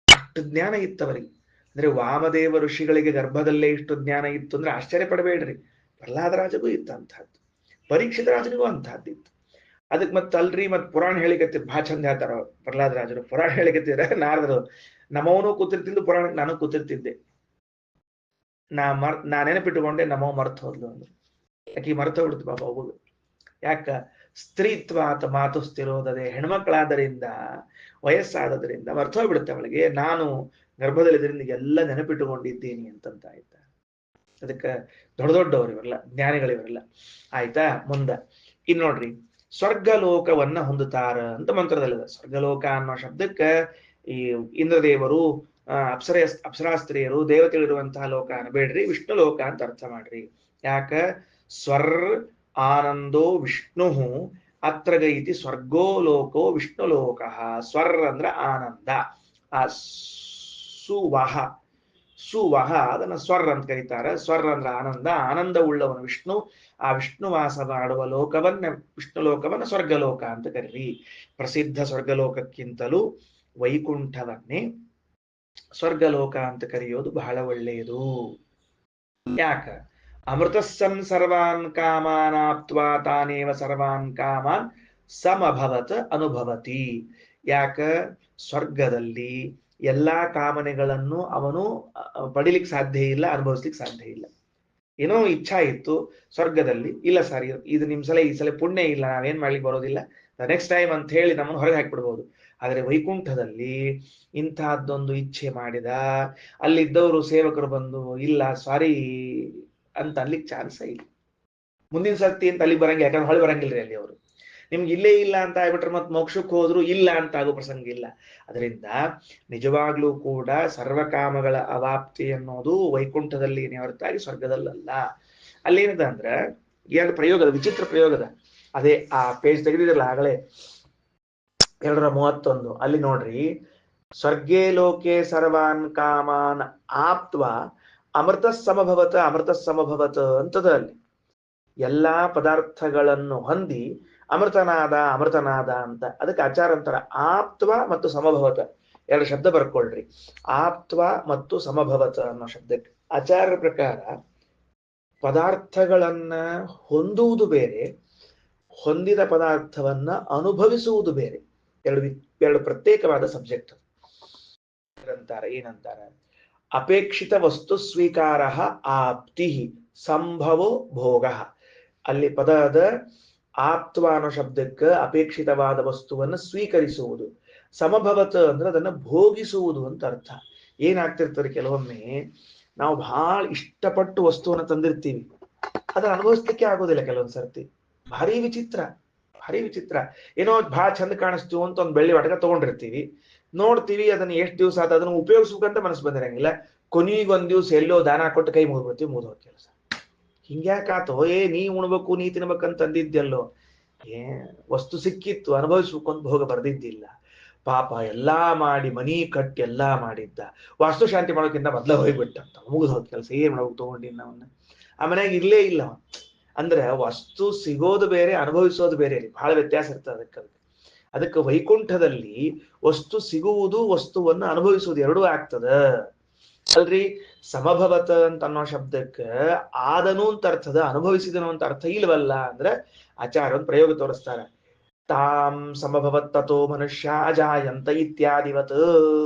ಅಷ್ಟು ಜ್ಞಾನ ಇತ್ತವರಿಗೆ. ಅಂದ್ರೆ ವಾಮದೇವ ಋಷಿಗಳಿಗೆ ಗರ್ಭದಲ್ಲೇ ಇಷ್ಟು ಜ್ಞಾನ ಇತ್ತು ಅಂದ್ರೆ ಆಶ್ಚರ್ಯ ಪಡಬೇಡ್ರಿ. ಪ್ರಹ್ಲಾದರಾಜಗೂ ಇತ್ತು ಅಂತಹದ್ದು, ಪರೀಕ್ಷಿತ ರಾಜನಿಗೂ ಅಂತಹದ್ದಿತ್ತು. ಅದಕ್ಕೆ ಮತ್ತೆ ಅಲ್ರಿ ಮತ್ ಪುರಾಣ ಹೇಳಿಕತ್ತಿರ್ ಬಹಳ ಚಂದ ಹೇಳ್ತಾರ ಪ್ರಹ್ಲಾದರಾಜರು. ಪುರಾಣ ಹೇಳಿಕತ್ತಿರ ನಾರದರು ನಮ್ಮವನು ಕೂತಿರ್ತಿದ್ದು ಪುರಾಣಕ್ಕೆ ನಾನು ಕೂತಿರ್ತಿದ್ದೆ. ನಾ ನೆನಪಿಟ್ಟುಕೊಂಡೆ ನಮ್ಮವ್ ಮರ್ತು ಹೋದ್ಲು ಅಂದ್ರು. ಯಾಕೆ ಮರ್ತು ಹೋಗ್ಬಿಡ್ತು ಪಾಪ ಹೋಗುದು. ಯಾಕ? ಸ್ತ್ರೀತ್ವಾತ ಮಾತು ಸ್ಥಿರೋದದೆ. ಹೆಣ್ಮಕ್ಳಾದರಿಂದ ವಯಸ್ಸಾದದ್ರಿಂದ ಮರ್ತು ಹೋಗ್ಬಿಡುತ್ತೆ ಅವಳಿಗೆ. ನಾನು ಗರ್ಭದಲ್ಲಿದ್ದರಿಂದ ಎಲ್ಲ ನೆನಪಿಟ್ಟುಕೊಂಡಿದ್ದೀನಿ ಅಂತಂತ ಆಯ್ತಾ. ಅದಕ್ಕೆ ದೊಡ್ಡ ದೊಡ್ಡವರು ಇವರಲ್ಲ, ಜ್ಞಾನಿಗಳಿವರಲ್ಲ. ಆಯ್ತಾ? ಮುಂದ ಇನ್ ನೋಡ್ರಿ, ಸ್ವರ್ಗಲೋಕವನ್ನ ಹೊಂದುತ್ತಾರ ಅಂತ ಮಂತ್ರದಲ್ಲಿದೆ. ಸ್ವರ್ಗಲೋಕ ಅನ್ನೋ ಶಬ್ದಕ್ಕೆ ಈ ಇಂದ್ರದೇವರು, ಅಪ್ಸರಾಸ್ತ್ರೀಯರು, ದೇವತೆಗಳಿರುವಂತಹ ಲೋಕ ಅನ್ಬೇಡ್ರಿ, ವಿಷ್ಣು ಲೋಕ ಅಂತ ಅರ್ಥ ಮಾಡ್ರಿ. ಯಾಕ? ಸ್ವರ್ ಆನಂದೋ ವಿಷ್ಣು ಅತ್ರಗೈತಿ ಸ್ವರ್ಗೋ ಲೋಕೋ ವಿಷ್ಣು ಲೋಕ. ಸ್ವರ್ ಅಂದ್ರ ಆನಂದ, ಆ ಸುವಹ ಅದನ್ನ ಸ್ವರ್ ಅಂತ ಕರೀತಾರೆ. ಸ್ವರ್ ಅಂದ್ರ ಆನಂದ, ಆನಂದ ಉಳ್ಳವನು ವಿಷ್ಣು. ಆ ವಿಷ್ಣು ವಾಸ ಮಾಡುವ ಲೋಕವನ್ನ, ವಿಷ್ಣು ಲೋಕವನ್ನ ಸ್ವರ್ಗಲೋಕ ಅಂತ ಕರೀರಿ. ಪ್ರಸಿದ್ಧ ಸ್ವರ್ಗಲೋಕಕ್ಕಿಂತಲೂ ವೈಕುಂಠವನ್ನೇ ಸ್ವರ್ಗಲೋಕ ಅಂತ ಕರೆಯೋದು ಬಹಳ ಒಳ್ಳೆಯದು. ಯಾಕ? ಅಮೃತಸ್ಸನ್ ಸರ್ವಾನ್ ಕಾಮಾನಾಪ್ತ್ವಾ ತಾನೇವ ಸರ್ವಾನ್ ಕಾಮಾನ್ ಸಮಭವತ್ ಅನುಭವತಿ. ಯಾಕ? ಸ್ವರ್ಗದಲ್ಲಿ ಎಲ್ಲಾ ಕಾಮನೆಗಳನ್ನು ಅವನು ಪಡಿಲಿಕ್ಕೆ ಸಾಧ್ಯ ಇಲ್ಲ, ಅನುಭವಿಸ್ಲಿಕ್ಕೆ ಸಾಧ್ಯ ಇಲ್ಲ. ಏನೋ ಇಚ್ಛಾ ಇತ್ತು ಸ್ವರ್ಗದಲ್ಲಿ, ಇಲ್ಲ ಸರ್ ಇದು ನಿಮ್ ಈ ಸಲ ಪುಣ್ಯ ಇಲ್ಲ, ನಾವೇನ್ ಮಾಡ್ಲಿಕ್ಕೆ ಬರೋದಿಲ್ಲ, ನೆಕ್ಸ್ಟ್ ಟೈಮ್ ಅಂತ ಹೇಳಿ ನಮ್ಮನ್ನು ಹೊರಗೆ ಹಾಕಿಬಿಡ್ಬೋದು. ಆದರೆ ವೈಕುಂಠದಲ್ಲಿ ಇಂತಹದ್ದೊಂದು ಇಚ್ಛೆ ಮಾಡಿದ, ಅಲ್ಲಿದ್ದವರು ಸೇವಕರು ಬಂದು ಇಲ್ಲ ಸಾರಿ ಅಂತ ಅನ್ಲಿಕ್ಕೆ ಚಾನ್ಸೇ ಇಲ್ಲ. ಮುಂದಿನ ಸರ್ತಿ ಅಂತ ಅಲ್ಲಿ ಬರಂಗಿಲ್ಲ, ಯಾಕಂದ್ರೆ ಹೊಳೆ ಬರಂಗಿಲ್ರಿ ಅಲ್ಲಿ ಅವರು. ನಿಮ್ಗೆ ಇಲ್ಲೇ ಇಲ್ಲ ಅಂತ ಆಗ್ಬಿಟ್ರೆ ಮತ್ತೆ ಮೋಕ್ಷಕ್ಕೆ ಹೋದ್ರು ಇಲ್ಲ ಅಂತ ಆಗೋ ಪ್ರಸಂಗ ಇಲ್ಲ. ಅದರಿಂದ ನಿಜವಾಗ್ಲೂ ಕೂಡ ಸರ್ವಕಾಮಗಳ ಅವಾಪ್ತಿ ಅನ್ನೋದು ವೈಕುಂಠದಲ್ಲಿ ಹೊರತಾಗಿ ಸ್ವರ್ಗದಲ್ಲಲ್ಲ. ಅಲ್ಲೇನಿದೆ ಅಂದ್ರೆ ಎರಡು ಪ್ರಯೋಗದ, ವಿಚಿತ್ರ ಪ್ರಯೋಗದ, ಅದೇ ಆ ಪೇಜ್ ತೆಗೆದಿದ್ರಲ್ಲ ಆಗಲೇ 231, ಅಲ್ಲಿ ನೋಡ್ರಿ, ಸ್ವರ್ಗೇ ಲೋಕೆ ಸರ್ವಾನ್ ಕಾಮಾನ್ ಆಪ್ತ್ವ ಅಮೃತ ಸಮಭವತ ಅಮೃತ ಸಮಭವತ ಅಂತದ. ಅಲ್ಲಿ ಎಲ್ಲಾ ಪದಾರ್ಥಗಳನ್ನು ಹೊಂದಿ ಅಮೃತನಾದ ಅಮೃತನಾದ ಅಂತ. ಅದಕ್ಕೆ ಆಚಾರ ಅಂತಾರ ಆಪ್ತ್ವ ಮತ್ತು ಸಮಭವತ, ಎರಡು ಶಬ್ದ ಬರ್ಕೊಳ್ರಿ. ಆಪ್ತ್ವ ಮತ್ತು ಸಮಭವತ ಅನ್ನೋ ಶಬ್ದಕ್ಕೆ ಆಚಾರ್ಯ ಪ್ರಕಾರ ಪದಾರ್ಥಗಳನ್ನ ಹೊಂದುವುದು ಬೇರೆ, ಹೊಂದಿದ ಪದಾರ್ಥವನ್ನ ಅನುಭವಿಸುವುದು ಬೇರೆ, ಎರಡು ಪ್ರತ್ಯೇಕವಾದ ಸಬ್ಜೆಕ್ಟ್ ಅಂತಾರೆ. ಏನಂತಾರೆ? ಅಪೇಕ್ಷಿತ ವಸ್ತು ಸ್ವೀಕಾರ ಆಪ್ತಿ ಸಂಭವೋ ಭೋಗ. ಅಲ್ಲಿ ಪದದ ಆಪ್ತ್ವ ಅನ್ನೋ ಶಬ್ದಕ್ಕೆ ಅಪೇಕ್ಷಿತವಾದ ವಸ್ತುವನ್ನು ಸ್ವೀಕರಿಸುವುದು, ಸಮಭವತ ಅಂದ್ರೆ ಅದನ್ನ ಭೋಗಿಸುವುದು ಅಂತ ಅರ್ಥ. ಏನಾಗ್ತಿರ್ತಾರೆ, ಕೆಲವೊಮ್ಮೆ ನಾವು ಬಹಳ ಇಷ್ಟಪಟ್ಟು ವಸ್ತುವನ್ನು ತಂದಿರ್ತೀವಿ, ಅದನ್ನ ಅನುಭವಿಸ್ಲಿಕ್ಕೆ ಆಗೋದಿಲ್ಲ ಕೆಲವೊಂದ್ ಸರ್ತಿ. ಭಾರಿ ವಿಚಿತ್ರ, ಭಾರಿ ವಿಚಿತ್ರ. ಏನೋ ಬಹಳ ಚಂದ ಕಾಣಿಸ್ತೀವಿ ಅಂತ ಒಂದು ಬೆಳ್ಳಿ ಒಟಕ ತಗೊಂಡಿರ್ತೀವಿ, ನೋಡ್ತೀವಿ, ಅದನ್ನ ಎಷ್ಟು ದಿವಸ ಆದ ಅದನ್ನ ಉಪಯೋಗಿಸ್ಬೇಕಂತ ಮನಸ್ಸು ಬಂದಿರಂಗಿಲ್ಲ, ಕೊನೆಗೊಂದ್ ದಿವ್ಸ ಎಲ್ಲೋ ದಾನ ಕೊಟ್ಟು ಕೈ ಮುಗಿದ್ಬಿಡ್ತೀವಿ, ಮುಗಿದೋ ಕೆಲಸ. ಹಿಂಗ್ಯಾಕಾತೋ, ನೀ ಉಣ್ಬೇಕು ನೀ ತಿನ್ಬೇಕಂತ ಅಂದಿದ್ದೆಲ್ಲೋ, ವಸ್ತು ಸಿಕ್ಕಿತ್ತು ಅನುಭವಿಸ್ಬೇಕು ಅಂತ ಭೋಗ ಬರ್ದಿದ್ದಿಲ್ಲ. ಪಾಪ ಎಲ್ಲಾ ಮಾಡಿ ಮನಿ ಕಟ್ಟಿ ಎಲ್ಲಾ ಮಾಡಿದ್ದ, ವಾಸ್ತು ಶಾಂತಿ ಮಾಡೋಕ್ಕಿಂತ ಮೊದ್ಲ ಹೋಗ್ಬಿಟ್ಟಂತ, ಮುಗಿದ್ ಹೋದ್ ಕೆಲಸ, ಏನ್ ಮಾಡ್ಬೇಕು ತಗೊಂಡಿನ ಅವನ್ನ, ಆ ಮನ್ಯಾಗ ಇರ್ಲೇ ಇಲ್ಲ. ಅಂದ್ರೆ ವಸ್ತು ಸಿಗೋದು ಬೇರೆ, ಅನುಭವಿಸೋದು ಬೇರೆ, ಬಹಳ ವ್ಯತ್ಯಾಸ ಇರ್ತದೆ. ಅದಕ್ಕೆ ವೈಕುಂಠದಲ್ಲಿ ವಸ್ತು ಸಿಗುವುದು, ವಸ್ತುವನ್ನು ಅನುಭವಿಸುವುದು ಎರಡೂ ಆಗ್ತದ ಅಲ್ರಿ. ಸಮಭವತ ಅಂತ ಅನ್ನೋ ಶಬ್ದಕ್ಕೆ ಆದನು ಅಂತ ಅರ್ಥದ, ಅನುಭವಿಸಿದನು ಅಂತ ಅರ್ಥ ಇಲ್ವಲ್ಲ ಅಂದ್ರೆ ಆಚಾರ್ಯ ಒಂದು ಪ್ರಯೋಗ ತೋರಿಸ್ತಾರೆ. ತಾಂ ಸಮಭವತ್ ತಥೋ ಮನುಷ್ಯ ಅಜಾಯಂತ ಇತ್ಯಾದಿವತ್.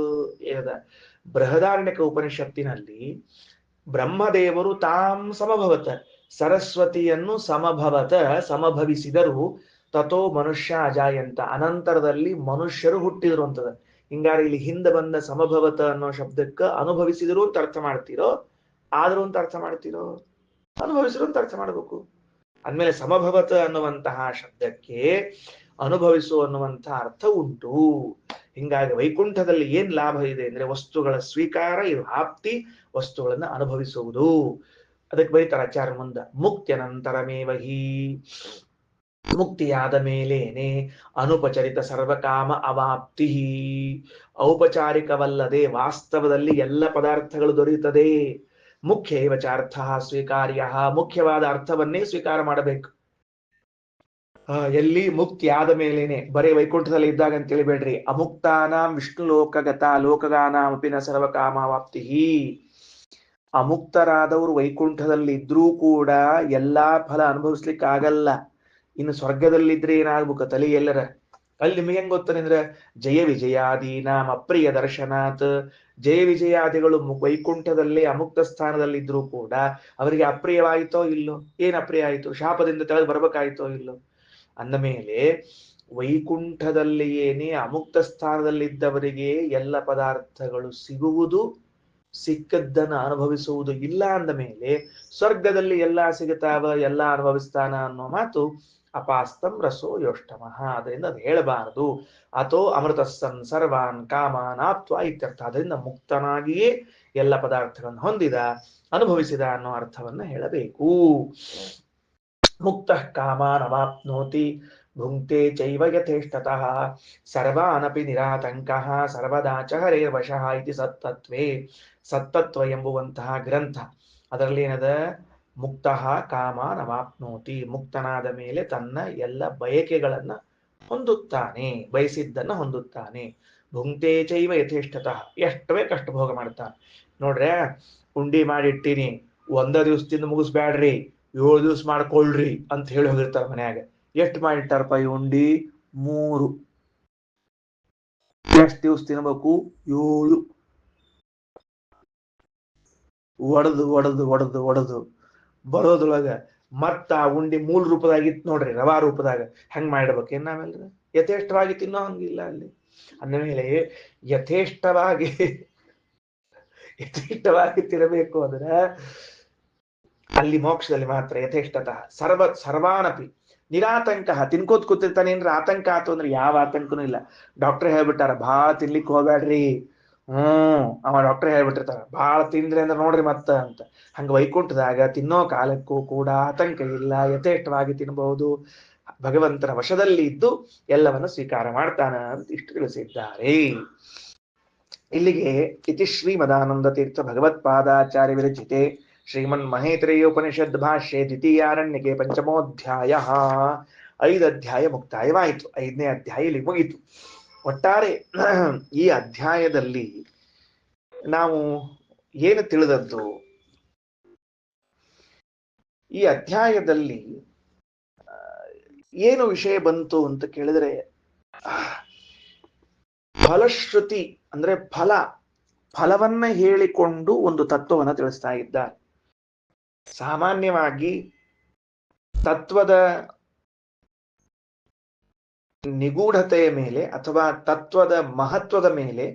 ಏನದ ಬೃಹದಾರಣ್ಯಕ ಉಪನಿಷತ್ತಿನಲ್ಲಿ ಬ್ರಹ್ಮದೇವರು ತಾಂ ಸಮಭವತ, ಸರಸ್ವತಿಯನ್ನು ಸಮಭವತ ಸಮಭವಿಸಿದರು, ತಥೋ ಮನುಷ್ಯ ಅಜಾಯಂತ, ಅನಂತರದಲ್ಲಿ ಮನುಷ್ಯರು ಹುಟ್ಟಿದ್ರು ಅಂತದ. ಹಿಂಗಾರೆ ಇಲ್ಲಿ ಹಿಂದೆ ಬಂದ ಸಮಭವತ ಅನ್ನೋ ಶಬ್ದಕ್ಕೆ ಅನುಭವಿಸಿದ್ರು ಅಂತ ಅರ್ಥ ಮಾಡ್ತೀರೋ, ಆದ್ರೂ ಅಂತ ಅರ್ಥ ಮಾಡ್ತೀರೋ? ಅನುಭವಿಸಿದ್ರು ಅಂತ ಅರ್ಥ ಮಾಡ್ಬೇಕು. ಅಂದ್ಮೇಲೆ ಸಮಭವತ ಅನ್ನುವಂತಹ ಶಬ್ದಕ್ಕೆ ಅನುಭವಿಸು ಅನ್ನುವಂತಹ ಅರ್ಥ ಉಂಟು. ಹಿಂಗಾಗಿ ವೈಕುಂಠದಲ್ಲಿ ಏನ್ ಲಾಭ ಇದೆ ಅಂದ್ರೆ ವಸ್ತುಗಳ ಸ್ವೀಕಾರ, ಇದು ಆಪ್ತಿ, ವಸ್ತುಗಳನ್ನ ಅನುಭವಿಸುವುದು. ಅದಕ್ಕೆ ಬರೀತಾರೆ ಆಚಾರ್ಯ ಮುಂದ, ಮುಕ್ತ್ಯನಂತರಮೇವಹಿ, ಮುಕ್ತಿಯಾದ ಮೇಲೇನೆ ಅನುಪಚರಿತ ಸರ್ವಕಾಮ ಅವಾಪ್ತಿ, ಔಪಚಾರಿಕವಲ್ಲದೆ ವಾಸ್ತವದಲ್ಲಿ ಎಲ್ಲ ಪದಾರ್ಥಗಳು ದೊರೆಯುತ್ತದೆ. ಮುಖ್ಯ ಏವಚಾರ್ಥ ಸ್ವೀಕಾರ್ಯ, ಮುಖ್ಯವಾದ ಅರ್ಥವನ್ನೇ ಸ್ವೀಕಾರ ಮಾಡಬೇಕು. ಎಲ್ಲಿ ಮುಕ್ತಿ ಆದ ಮೇಲೇನೆ, ಬರೀ ವೈಕುಂಠದಲ್ಲಿ ಇದ್ದಾಗ ಅಂತ ತಿಳಿಬೇಡ್ರಿ. ಅಮುಕ್ತಾನಾಂ ವಿಷ್ಣು ಲೋಕಗತ ಲೋಕಗಾನಾಂ ಅಪಿನ ಸರ್ವಕಾಮಾವಾಪ್ತಿ. ಅಮುಕ್ತರಾದವರು ವೈಕುಂಠದಲ್ಲಿ ಇದ್ರೂ ಕೂಡ ಎಲ್ಲಾ ಫಲ ಅನುಭವಿಸ್ಲಿಕ್ಕೆ ಆಗಲ್ಲ. ಇನ್ನು ಸ್ವರ್ಗದಲ್ಲಿದ್ರೆ ಏನಾಗ್ಬೇಕು, ತಲೆ ಎಲ್ಲರ. ಅಲ್ಲಿ ನಿಮಗೆ ಹೆಂಗ್ ಗೊತ್ತಂದ್ರೆ, ಜಯ ವಿಜಯಾದೀನಾಂ ಅಪ್ರಿಯ ದರ್ಶನಾತ್, ಜಯ ವಿಜಯಾದಿಗಳು ವೈಕುಂಠದಲ್ಲಿ ಅಮುಕ್ತ ಸ್ಥಾನದಲ್ಲಿ ಇದ್ರೂ ಕೂಡ ಅವರಿಗೆ ಅಪ್ರಿಯವಾಯಿತೋ ಇಲ್ಲೋ? ಏನ್ ಅಪ್ರಿಯ ಆಯಿತು? ಶಾಪದಿಂದ ತೆಗೆದು ಬರ್ಬೇಕಾಯ್ತೋ ಇಲ್ಲೋ? ಅಂದ ಮೇಲೆ ವೈಕುಂಠದಲ್ಲಿಯೇನೆ ಅಮುಕ್ತ ಸ್ಥಾನದಲ್ಲಿದ್ದವರಿಗೆ ಎಲ್ಲ ಪದಾರ್ಥಗಳು ಸಿಗುವುದು, ಸಿಕ್ಕದ್ದನ್ನು ಅನುಭವಿಸುವುದು ಇಲ್ಲ. ಅಂದ ಮೇಲೆ ಸ್ವರ್ಗದಲ್ಲಿ ಎಲ್ಲಾ ಸಿಗುತ್ತಾವ, ಎಲ್ಲಾ ಅನುಭವಿಸ್ತಾನ ಅನ್ನೋ ಮಾತು ಅಪಾಸ್ತಂ ರಸೋ ಯೋಷ್ಟಮಃ. ಅದರಿಂದ ಅದು ಹೇಳಬಾರದು. ಅಥೋ ಅಮೃತಸ್ಸನ್ ಸರ್ವಾನ್ ಕಾಮಾನ್ ಆಪ್ತ್ವ ಇತ್ಯರ್ಥ. ಅದರಿಂದ ಮುಕ್ತನಾಗಿಯೇ ಎಲ್ಲ ಪದಾರ್ಥಗಳನ್ನು ಹೊಂದಿದ, ಅನುಭವಿಸಿದ ಅನ್ನೋ ಅರ್ಥವನ್ನ ಹೇಳಬೇಕು. ಮುಕ್ತ ಕಾಮಾನ್ ಅವಾಪ್ನೋತಿ ಭುಂಕ್ತೆ ಚೈವ ಯಥೇಷ್ಟತಃ ಸರ್ವಾನಪಿ ನಿರಾತಂಕಃ ಸರ್ವದಾ ಚ ಹರೇರ್ವಶಃ ಇತಿ ಸತ್ತತ್ವೇ. ಸತ್ತತ್ವ ಎಂಬುವಂತಹ ಗ್ರಂಥ, ಅದರಲ್ಲಿ ಏನದ, ಮುಕ್ತ ಕಾಮಾನ್ ಅವಾಪ್ನೋತಿ, ಮುಕ್ತನಾದ ಮೇಲೆ ತನ್ನ ಎಲ್ಲ ಬಯಕೆಗಳನ್ನ ಹೊಂದುತ್ತಾನೆ, ಬಯಸಿದ್ದನ್ನ ಹೊಂದುತ್ತಾನೆ. ಭುಂಕ್ತೆ ಚೈವ ಯಥೇಷ್ಟತಃ, ಎಷ್ಟು ಬೇಕಷ್ಟು ಭೋಗ ಮಾಡ್ತಾನೆ. ನೋಡ್ರೆ, ಉಂಡಿ ಮಾಡಿಟ್ಟಿನಿ, ಒಂದ ದಿವ್ಸದಿಂದ ಮುಗಿಸ್ಬ್ಯಾಡ್ರಿ, 7 ದಿವ್ಸ ಮಾಡ್ಕೊಳ್ರಿ ಅಂತ ಹೇಳಿ ಹೋಗಿರ್ತಾರ ಮನ್ಯಾಗ. ಎಷ್ಟು ಮಾಡಿಟ್ಟಾರಪ್ಪ ಈ ಉಂಡಿ? 3. ಎಷ್ಟು ದಿವ್ಸ ತಿನ್ಬೇಕು? 7. ಒಡೆದು ಒಡೆದು ಒಡೆದು ಒಡೆದು ಬರೋದ್ರೊಳಗ ಮತ್ತ ಆ ಉಂಡಿ ಮೂಲ ರೂಪದಾಗಿತ್ತು ನೋಡ್ರಿ, ರವಾ ರೂಪದಾಗ. ಹಂಗ್ ಮಾಡಿಡ್ಬೇಕೇನ್ ನಾವೆಲ್ರ? ಯಥೇಷ್ಟವಾಗಿ ತಿನ್ನೋ ಹಂಗಿಲ್ಲ ಅಲ್ಲಿ. ಅಂದಮೇಲೆ ಯಥೇಷ್ಟವಾಗಿ ಯಥೇಷ್ಟವಾಗಿ ತಿನ್ನಬೇಕು ಅಂದ್ರೆ ಅಲ್ಲಿ ಮೋಕ್ಷದಲ್ಲಿ ಮಾತ್ರ ಯಥೇಷ್ಟತಃ ಸರ್ವಾನಪಿ ನಿರಾತಂಕ. ತಿನ್ಕೋತ್ ಕೂತಿರ್ತಾನೇನ್ರ ಆತಂಕ ಆತು ಅಂದ್ರೆ ಯಾವ ಆತಂಕನೂ ಇಲ್ಲ. ಡಾಕ್ಟರ್ ಹೇಳ್ಬಿಟ್ಟಾರ ಭಾಳ ತಿನ್ಲಿಕ್ಕೆ ಹೋಗ್ಬೇಡ್ರಿ. ಅವ ಡಾಕ್ಟರ್ ಹೇಳ್ಬಿಟ್ಟಿರ್ತಾರ ಭಾಳ ತಿಂದ್ರಿ ಅಂದ್ರೆ ನೋಡ್ರಿ ಮತ್ತ ಅಂತ. ಹಂಗ ವೈಕುಂಠದಾಗ ತಿನ್ನೋ ಕಾಲಕ್ಕೂ ಕೂಡ ಆತಂಕ ಇಲ್ಲ, ಯಥೇಷ್ಟವಾಗಿ ತಿನ್ನಬಹುದು. ಭಗವಂತನ ವಶದಲ್ಲಿ ಇದ್ದು ಎಲ್ಲವನ್ನು ಸ್ವೀಕಾರ ಮಾಡ್ತಾನ ಅಂತ ಇಷ್ಟು ತಿಳಿಸಿದ್ದಾರೆ. ಇಲ್ಲಿಗೆ ಇತಿ ಶ್ರೀಮದಾನಂದ ತೀರ್ಥ ಭಗವತ್ಪಾದಾಚಾರ್ಯ ವಿರಚಿತೆ ಶ್ರೀಮನ್ ಮಹೇತ್ರೇಯೋಪನಿಷದ್ ಭಾಷ್ಯೆ ದ್ವಿತೀಯಾರಣ್ಯಕೆ ಪಂಚಮೋಧ್ಯಾಯ. 5 ಅಧ್ಯಾಯ ಮುಕ್ತಾಯವಾಯಿತು. 5ನೇ ಅಧ್ಯಾಯ ಇಲ್ಲಿ ಮುಗಿತು. ಒಟ್ಟಾರೆ ಈ ಅಧ್ಯಾಯದಲ್ಲಿ ನಾವು ಏನು ತಿಳಿದದ್ದು? ಈ ಅಧ್ಯಾಯದಲ್ಲಿ ಏನು ವಿಷಯ ಬಂತು ಅಂತ ಕೇಳಿದ್ರೆ, ಫಲಶ್ರುತಿ ಅಂದ್ರೆ ಫಲವನ್ನ ಹೇಳಿಕೊಂಡು ಒಂದು ತತ್ವವನ್ನ ತಿಳಿಸ್ತಾ ಇದ್ದಾರೆ. ಸಾಮಾನ್ಯವಾಗಿ ತತ್ವದ ನಿಗೂಢತೆಯ ಮೇಲೆ ಅಥವಾ ತತ್ವದ ಮಹತ್ವದ ಮೇಲೆ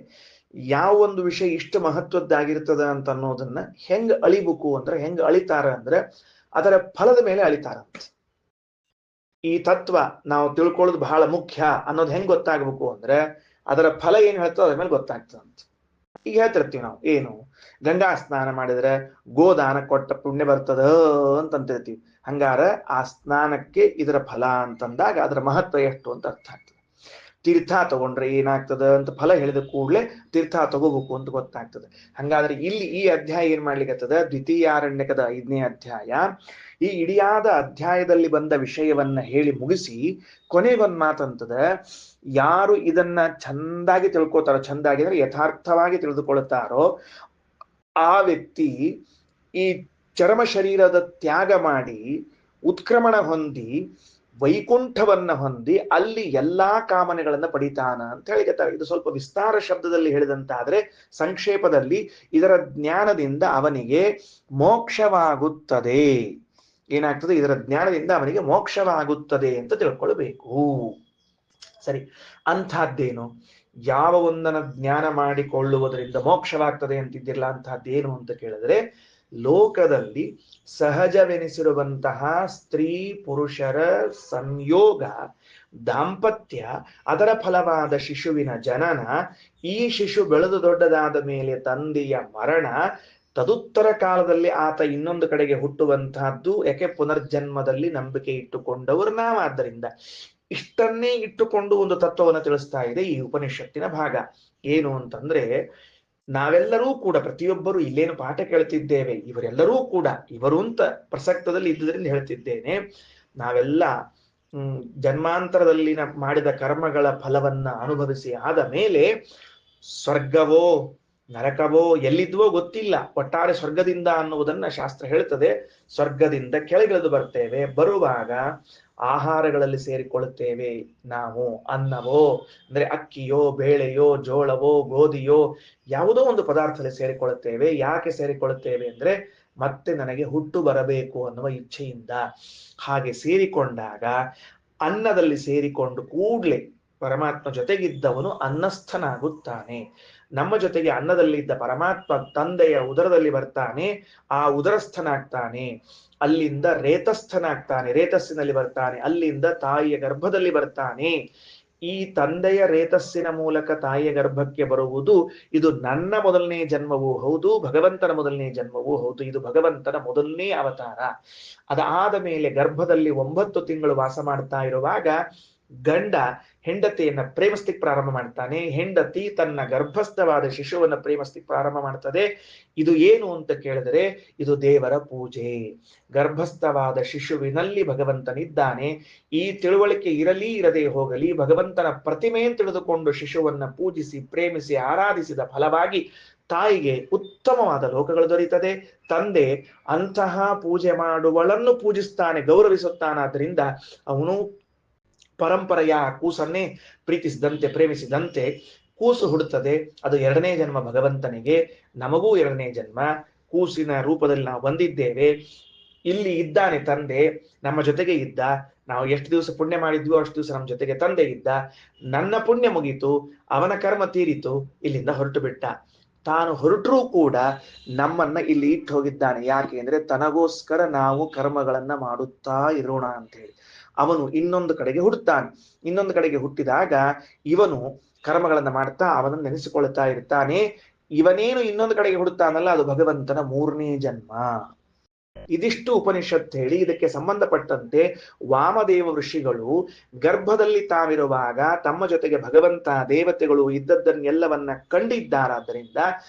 ಯಾವ ಒಂದು ವಿಷಯ ಇಷ್ಟು ಮಹತ್ವದ್ದಾಗಿರ್ತದ ಅಂತ ಅನ್ನೋದನ್ನ ಹೆಂಗ್ ಅಳಿಬೇಕು ಅಂದ್ರೆ, ಹೆಂಗ್ ಅಳಿತಾರ ಅಂದ್ರೆ ಅದರ ಫಲದ ಮೇಲೆ ಅಳಿತಾರ. ಈ ತತ್ವ ನಾವು ತಿಳ್ಕೊಳ್ಳೋದು ಬಹಳ ಮುಖ್ಯ ಅನ್ನೋದು ಹೆಂಗ್ ಗೊತ್ತಾಗ್ಬೇಕು ಅಂದ್ರೆ ಅದರ ಫಲ ಏನ್ ಹೇಳ್ತೋ ಅದ್ರ ಮೇಲೆ ಗೊತ್ತಾಗ್ತದಂತ. ಈಗ ಹೇಳ್ತಿರ್ತೀವಿ ನಾವು, ಏನು ಗಂಗಾ ಸ್ನಾನ ಮಾಡಿದ್ರೆ ಗೋದಾನ ಕೊಟ್ಟ ಪುಣ್ಯ ಬರ್ತದ ಅಂತಂತಿರ್ತೀವಿ. ಹಂಗಾರ ಆ ಸ್ನಾನಕ್ಕೆ ಇದರ ಫಲ ಅಂತಂದಾಗ ಅದರ ಮಹತ್ವ ಎಷ್ಟು ಅಂತ ಅರ್ಥ ಆಗ್ತದೆ. ತೀರ್ಥ ತಗೊಂಡ್ರೆ ಏನಾಗ್ತದ ಅಂತ ಫಲ ಹೇಳಿದ ಕೂಡಲೇ ತೀರ್ಥ ತಗೋಬೇಕು ಅಂತ ಗೊತ್ತಾಗ್ತದೆ. ಹಂಗಾದ್ರೆ ಇಲ್ಲಿ ಈ ಅಧ್ಯಾಯ ಏನ್ ಮಾಡ್ಲಿಕ್ಕತ್ತದ? ದ್ವಿತೀಯಾರಣ್ಯಕದ 5ನೇ ಅಧ್ಯಾಯ. ಈ ಇಡಿಯಾದ ಅಧ್ಯಾಯದಲ್ಲಿ ಬಂದ ವಿಷಯವನ್ನ ಹೇಳಿ ಮುಗಿಸಿ ಕೊನೆಗೊಂದ್ ಮಾತಂತದ, ಯಾರು ಇದನ್ನ ಚಂದಾಗಿ ತಿಳ್ಕೊತಾರೋ, ಚಂದಾಗಿ ಅಂದ್ರೆ ಯಥಾರ್ಥವಾಗಿ ತಿಳಿದುಕೊಳ್ತಾರೋ ಆ ವ್ಯಕ್ತಿ ಈ ಚರ್ಮ ಶರೀರದ ತ್ಯಾಗ ಮಾಡಿ ಉತ್ಕ್ರಮಣ ಹೊಂದಿ ವೈಕುಂಠವನ್ನ ಹೊಂದಿ ಅಲ್ಲಿ ಎಲ್ಲಾ ಕಾಮನೆಗಳನ್ನ ಪಡಿತಾನ ಅಂತ ಹೇಳಿಕತ್ತಾರೆ. ಇದು ಸ್ವಲ್ಪ ವಿಸ್ತಾರ ಶಬ್ದದಲ್ಲಿ ಹೇಳಿದಂತಾದ್ರೆ, ಸಂಕ್ಷೇಪದಲ್ಲಿ ಇದರ ಜ್ಞಾನದಿಂದ ಅವನಿಗೆ ಮೋಕ್ಷವಾಗುತ್ತದೆ. ಏನಾಗ್ತದೆ? ಇದರ ಜ್ಞಾನದಿಂದ ಅವನಿಗೆ ಮೋಕ್ಷವಾಗುತ್ತದೆ ಅಂತ ತಿಳ್ಕೊಳ್ಬೇಕು. ಸರಿ, ಅಂಥದ್ದೇನು? ಯಾವ ಒಂದನ್ನ ಜ್ಞಾನ ಮಾಡಿಕೊಳ್ಳುವುದರಿಂದ ಮೋಕ್ಷವಾಗ್ತದೆ ಅಂತಿದ್ದಿರಲ್ಲ, ಅಂಥದ್ದೇನು ಅಂತ ಕೇಳಿದ್ರೆ, ಲೋಕದಲ್ಲಿ ಸಹಜವೆನಿಸಿರುವಂತಹ ಸ್ತ್ರೀ ಪುರುಷರ ಸಂಯೋಗ, ದಾಂಪತ್ಯ, ಅದರ ಫಲವಾದ ಶಿಶುವಿನ ಜನನ, ಈ ಶಿಶು ಬೆಳೆದು ದೊಡ್ಡದಾದ ಮೇಲೆ ತಂದೆಯ ಮರಣ, ತದುತ್ತರ ಕಾಲದಲ್ಲಿ ಆತ ಇನ್ನೊಂದು ಕಡೆಗೆ ಹುಟ್ಟುವಂತಹದ್ದು. ಯಾಕೆ? ಪುನರ್ಜನ್ಮದಲ್ಲಿ ನಂಬಿಕೆ ಇಟ್ಟುಕೊಂಡವರು ನಾವಾದ್ದರಿಂದ ಇಷ್ಟನ್ನೇ ಇಟ್ಟುಕೊಂಡು ಒಂದು ತತ್ವವನ್ನು ತಿಳಿಸ್ತಾ ಇದೆ ಈ ಉಪನಿಷತ್ತಿನ ಭಾಗ. ಏನು ಅಂತಂದ್ರೆ, ನಾವೆಲ್ಲರೂ ಕೂಡ ಪ್ರತಿಯೊಬ್ಬರು ಇಲ್ಲೇನು ಪಾಠ ಕೇಳ್ತಿದ್ದೇವೆ, ಇವರೆಲ್ಲರೂ ಕೂಡ, ಇವರು ಅಂತ ಪ್ರಸಕ್ತದಲ್ಲಿ ಇದ್ದುದರಿಂದ ಹೇಳ್ತಿದ್ದೇನೆ, ನಾವೆಲ್ಲ ಜನ್ಮಾಂತರದಲ್ಲಿ ಮಾಡಿದ ಕರ್ಮಗಳ ಫಲವನ್ನ ಅನುಭವಿಸಿ ಆದ ಮೇಲೆ ಸ್ವರ್ಗವೋ ನರಕವೋ ಎಲ್ಲಿದ್ವೋ ಗೊತ್ತಿಲ್ಲ, ಒಟ್ಟಾರೆ ಸ್ವರ್ಗದಿಂದ ಅನ್ನುವುದನ್ನ ಶಾಸ್ತ್ರ ಹೇಳ್ತದೆ. ಸ್ವರ್ಗದಿಂದ ಕೆಳಗಿಳಿದು ಬರ್ತೇವೆ. ಬರುವಾಗ ಆಹಾರಗಳಲ್ಲಿ ಸೇರಿಕೊಳ್ಳುತ್ತೇವೆ ನಾವು. ಅನ್ನವೋ ಅಂದ್ರೆ ಅಕ್ಕಿಯೋ ಬೇಳೆಯೋ ಜೋಳವೋ ಗೋಧಿಯೋ ಯಾವುದೋ ಒಂದು ಪದಾರ್ಥದಲ್ಲಿ ಸೇರಿಕೊಳ್ಳುತ್ತೇವೆ. ಯಾಕೆ ಸೇರಿಕೊಳ್ಳುತ್ತೇವೆ ಅಂದ್ರೆ ಮತ್ತೆ ನನಗೆ ಹುಟ್ಟು ಬರಬೇಕು ಅನ್ನುವ ಇಚ್ಛೆಯಿಂದ. ಹಾಗೆ ಸೇರಿಕೊಂಡಾಗ ಅನ್ನದಲ್ಲಿ ಸೇರಿಕೊಂಡು ಕೂಡ್ಲೆ ಪರಮಾತ್ಮ ಜೊತೆಗಿದ್ದವನು ಅನ್ನಸ್ಥನಾಗುತ್ತಾನೆ. ನಮ್ಮ ಜೊತೆಗೆ ಅನ್ನದಲ್ಲಿದ್ದ ಪರಮಾತ್ಮ ತಂದೆಯ ಉದರದಲ್ಲಿ ಬರ್ತಾನೆ, ಆ ಉದರಸ್ಥನಾಗ್ತಾನೆ. ಅಲ್ಲಿಂದ ರೇತಸ್ಥನಾಗ್ತಾನೆ, ರೇತಸ್ಸಿನಲ್ಲಿ ಬರ್ತಾನೆ. ಅಲ್ಲಿಂದ ತಾಯಿಯ ಗರ್ಭದಲ್ಲಿ ಬರ್ತಾನೆ. ಈ ತಂದೆಯ ರೇತಸ್ಸಿನ ಮೂಲಕ ತಾಯಿಯ ಗರ್ಭಕ್ಕೆ ಬರುವುದು ಇದು ನನ್ನ ಮೊದಲನೇ ಜನ್ಮವೂ ಹೌದು, ಭಗವಂತನ ಮೊದಲನೇ ಜನ್ಮವೂ ಹೌದು. ಇದು ಭಗವಂತನ ಮೊದಲನೇ ಅವತಾರ. ಅದಾದ ಮೇಲೆ ಗರ್ಭದಲ್ಲಿ 9 ತಿಂಗಳು ವಾಸ ಮಾಡ್ತಾ ಇರುವಾಗ ಗಂಡ ಹೆಂಡತಿಯನ್ನ ಪ್ರೇಮಿಸ್ಲಿಕ್ಕೆ ಪ್ರಾರಂಭ ಮಾಡ್ತಾನೆ. ಹೆಂಡತಿ ತನ್ನ ಗರ್ಭಸ್ಥವಾದ ಶಿಶುವನ್ನ ಪ್ರೇಮಿಸ್ಲಿಕ್ಕೆ ಪ್ರಾರಂಭ ಮಾಡ್ತದೆ. ಇದು ಏನು ಅಂತ ಕೇಳಿದರೆ ಇದು ದೇವರ ಪೂಜೆ. ಗರ್ಭಸ್ಥವಾದ ಶಿಶುವಿನಲ್ಲಿ ಭಗವಂತನಿದ್ದಾನೆ. ಈ ತಿಳುವಳಿಕೆ ಇರಲಿ ಇರದೇ ಹೋಗಲಿ, ಭಗವಂತನ ಪ್ರತಿಮೆ ತಿಳಿದುಕೊಂಡು ಶಿಶುವನ್ನ ಪೂಜಿಸಿ ಪ್ರೇಮಿಸಿ ಆರಾಧಿಸಿದ ಫಲವಾಗಿ ತಾಯಿಗೆ ಉತ್ತಮವಾದ ಲೋಕಗಳು ದೊರೆಯುತ್ತದೆ. ತಂದೆ ಅಂತಹ ಪೂಜೆ ಮಾಡುವಳನ್ನು ಪೂಜಿಸ್ತಾನೆ, ಗೌರವಿಸುತ್ತಾನಾದ್ರಿಂದ ಅವನು ಪರಂಪರೆಯ ಕೂಸನ್ನೇ ಪ್ರೀತಿಸಿದಂತೆ ಪ್ರೇಮಿಸಿದಂತೆ ಕೂಸು ಹುಡುತ್ತದೆ. ಅದು 2ನೇ ಜನ್ಮ ಭಗವಂತನಿಗೆ. ನಮಗೂ 2ನೇ ಜನ್ಮ. ಕೂಸಿನ ರೂಪದಲ್ಲಿ ನಾವು ಬಂದಿದ್ದೇವೆ. ಇಲ್ಲಿ ಇದ್ದಾನೆ ತಂದೆ, ನಮ್ಮ ಜೊತೆಗೆ ಇದ್ದ, ನಾವು ಎಷ್ಟು ದಿವಸ ಪುಣ್ಯ ಮಾಡಿದ್ವೋ ಅಷ್ಟು ದಿವಸ ನಮ್ಮ ಜೊತೆಗೆ ತಂದೆ ಇದ್ದ, ನನ್ನ ಪುಣ್ಯ ಮುಗೀತು, ಅವನ ಕರ್ಮ ತೀರಿತು, ಇಲ್ಲಿಂದ ಹೊರಟು ಬಿಟ್ಟ. ತಾನು ಹೊರಟರೂ ಕೂಡ ನಮ್ಮನ್ನ ಇಲ್ಲಿ ಇಟ್ಟು ಹೋಗಿದ್ದಾನೆ. ಯಾಕೆ ಅಂದ್ರೆ ತನಗೋಸ್ಕರ ನಾವು ಕರ್ಮಗಳನ್ನ ಮಾಡುತ್ತಾ ಇರೋಣ ಅಂತ ಹೇಳಿ. ಅವನು ಇನ್ನೊಂದು ಕಡೆಗೆ ಹುಟ್ಟುತ್ತಾನೆ. ಇನ್ನೊಂದು ಕಡೆಗೆ ಹುಟ್ಟಿದಾಗ ಇವನು ಕರ್ಮಗಳನ್ನ ಮಾಡ್ತಾ ಅವನನ್ನು ನೆನೆಸಿಕೊಳ್ತಾ ಇರ್ತಾನೆ. ಇವನೇನು ಇನ್ನೊಂದು ಕಡೆಗೆ ಹುಡುತ್ತಾನಲ್ಲ, ಅದು ಭಗವಂತನ 3ನೇ ಜನ್ಮ. ಇದಿಷ್ಟು ಉಪನಿಷತ್ ಹೇಳಿ ಇದಕ್ಕೆ ಸಂಬಂಧಪಟ್ಟಂತೆ ವಾಮದೇವ ಋಷಿಗಳು ಗರ್ಭದಲ್ಲಿ ತಾವಿರುವಾಗ ತಮ್ಮ ಜೊತೆಗೆ ಭಗವಂತ ದೇವತೆಗಳು ಇದ್ದದ್ದನ್ನೆಲ್ಲವನ್ನ ಕಂಡಿದ್ದಾರಾದ್ದರಿಂದ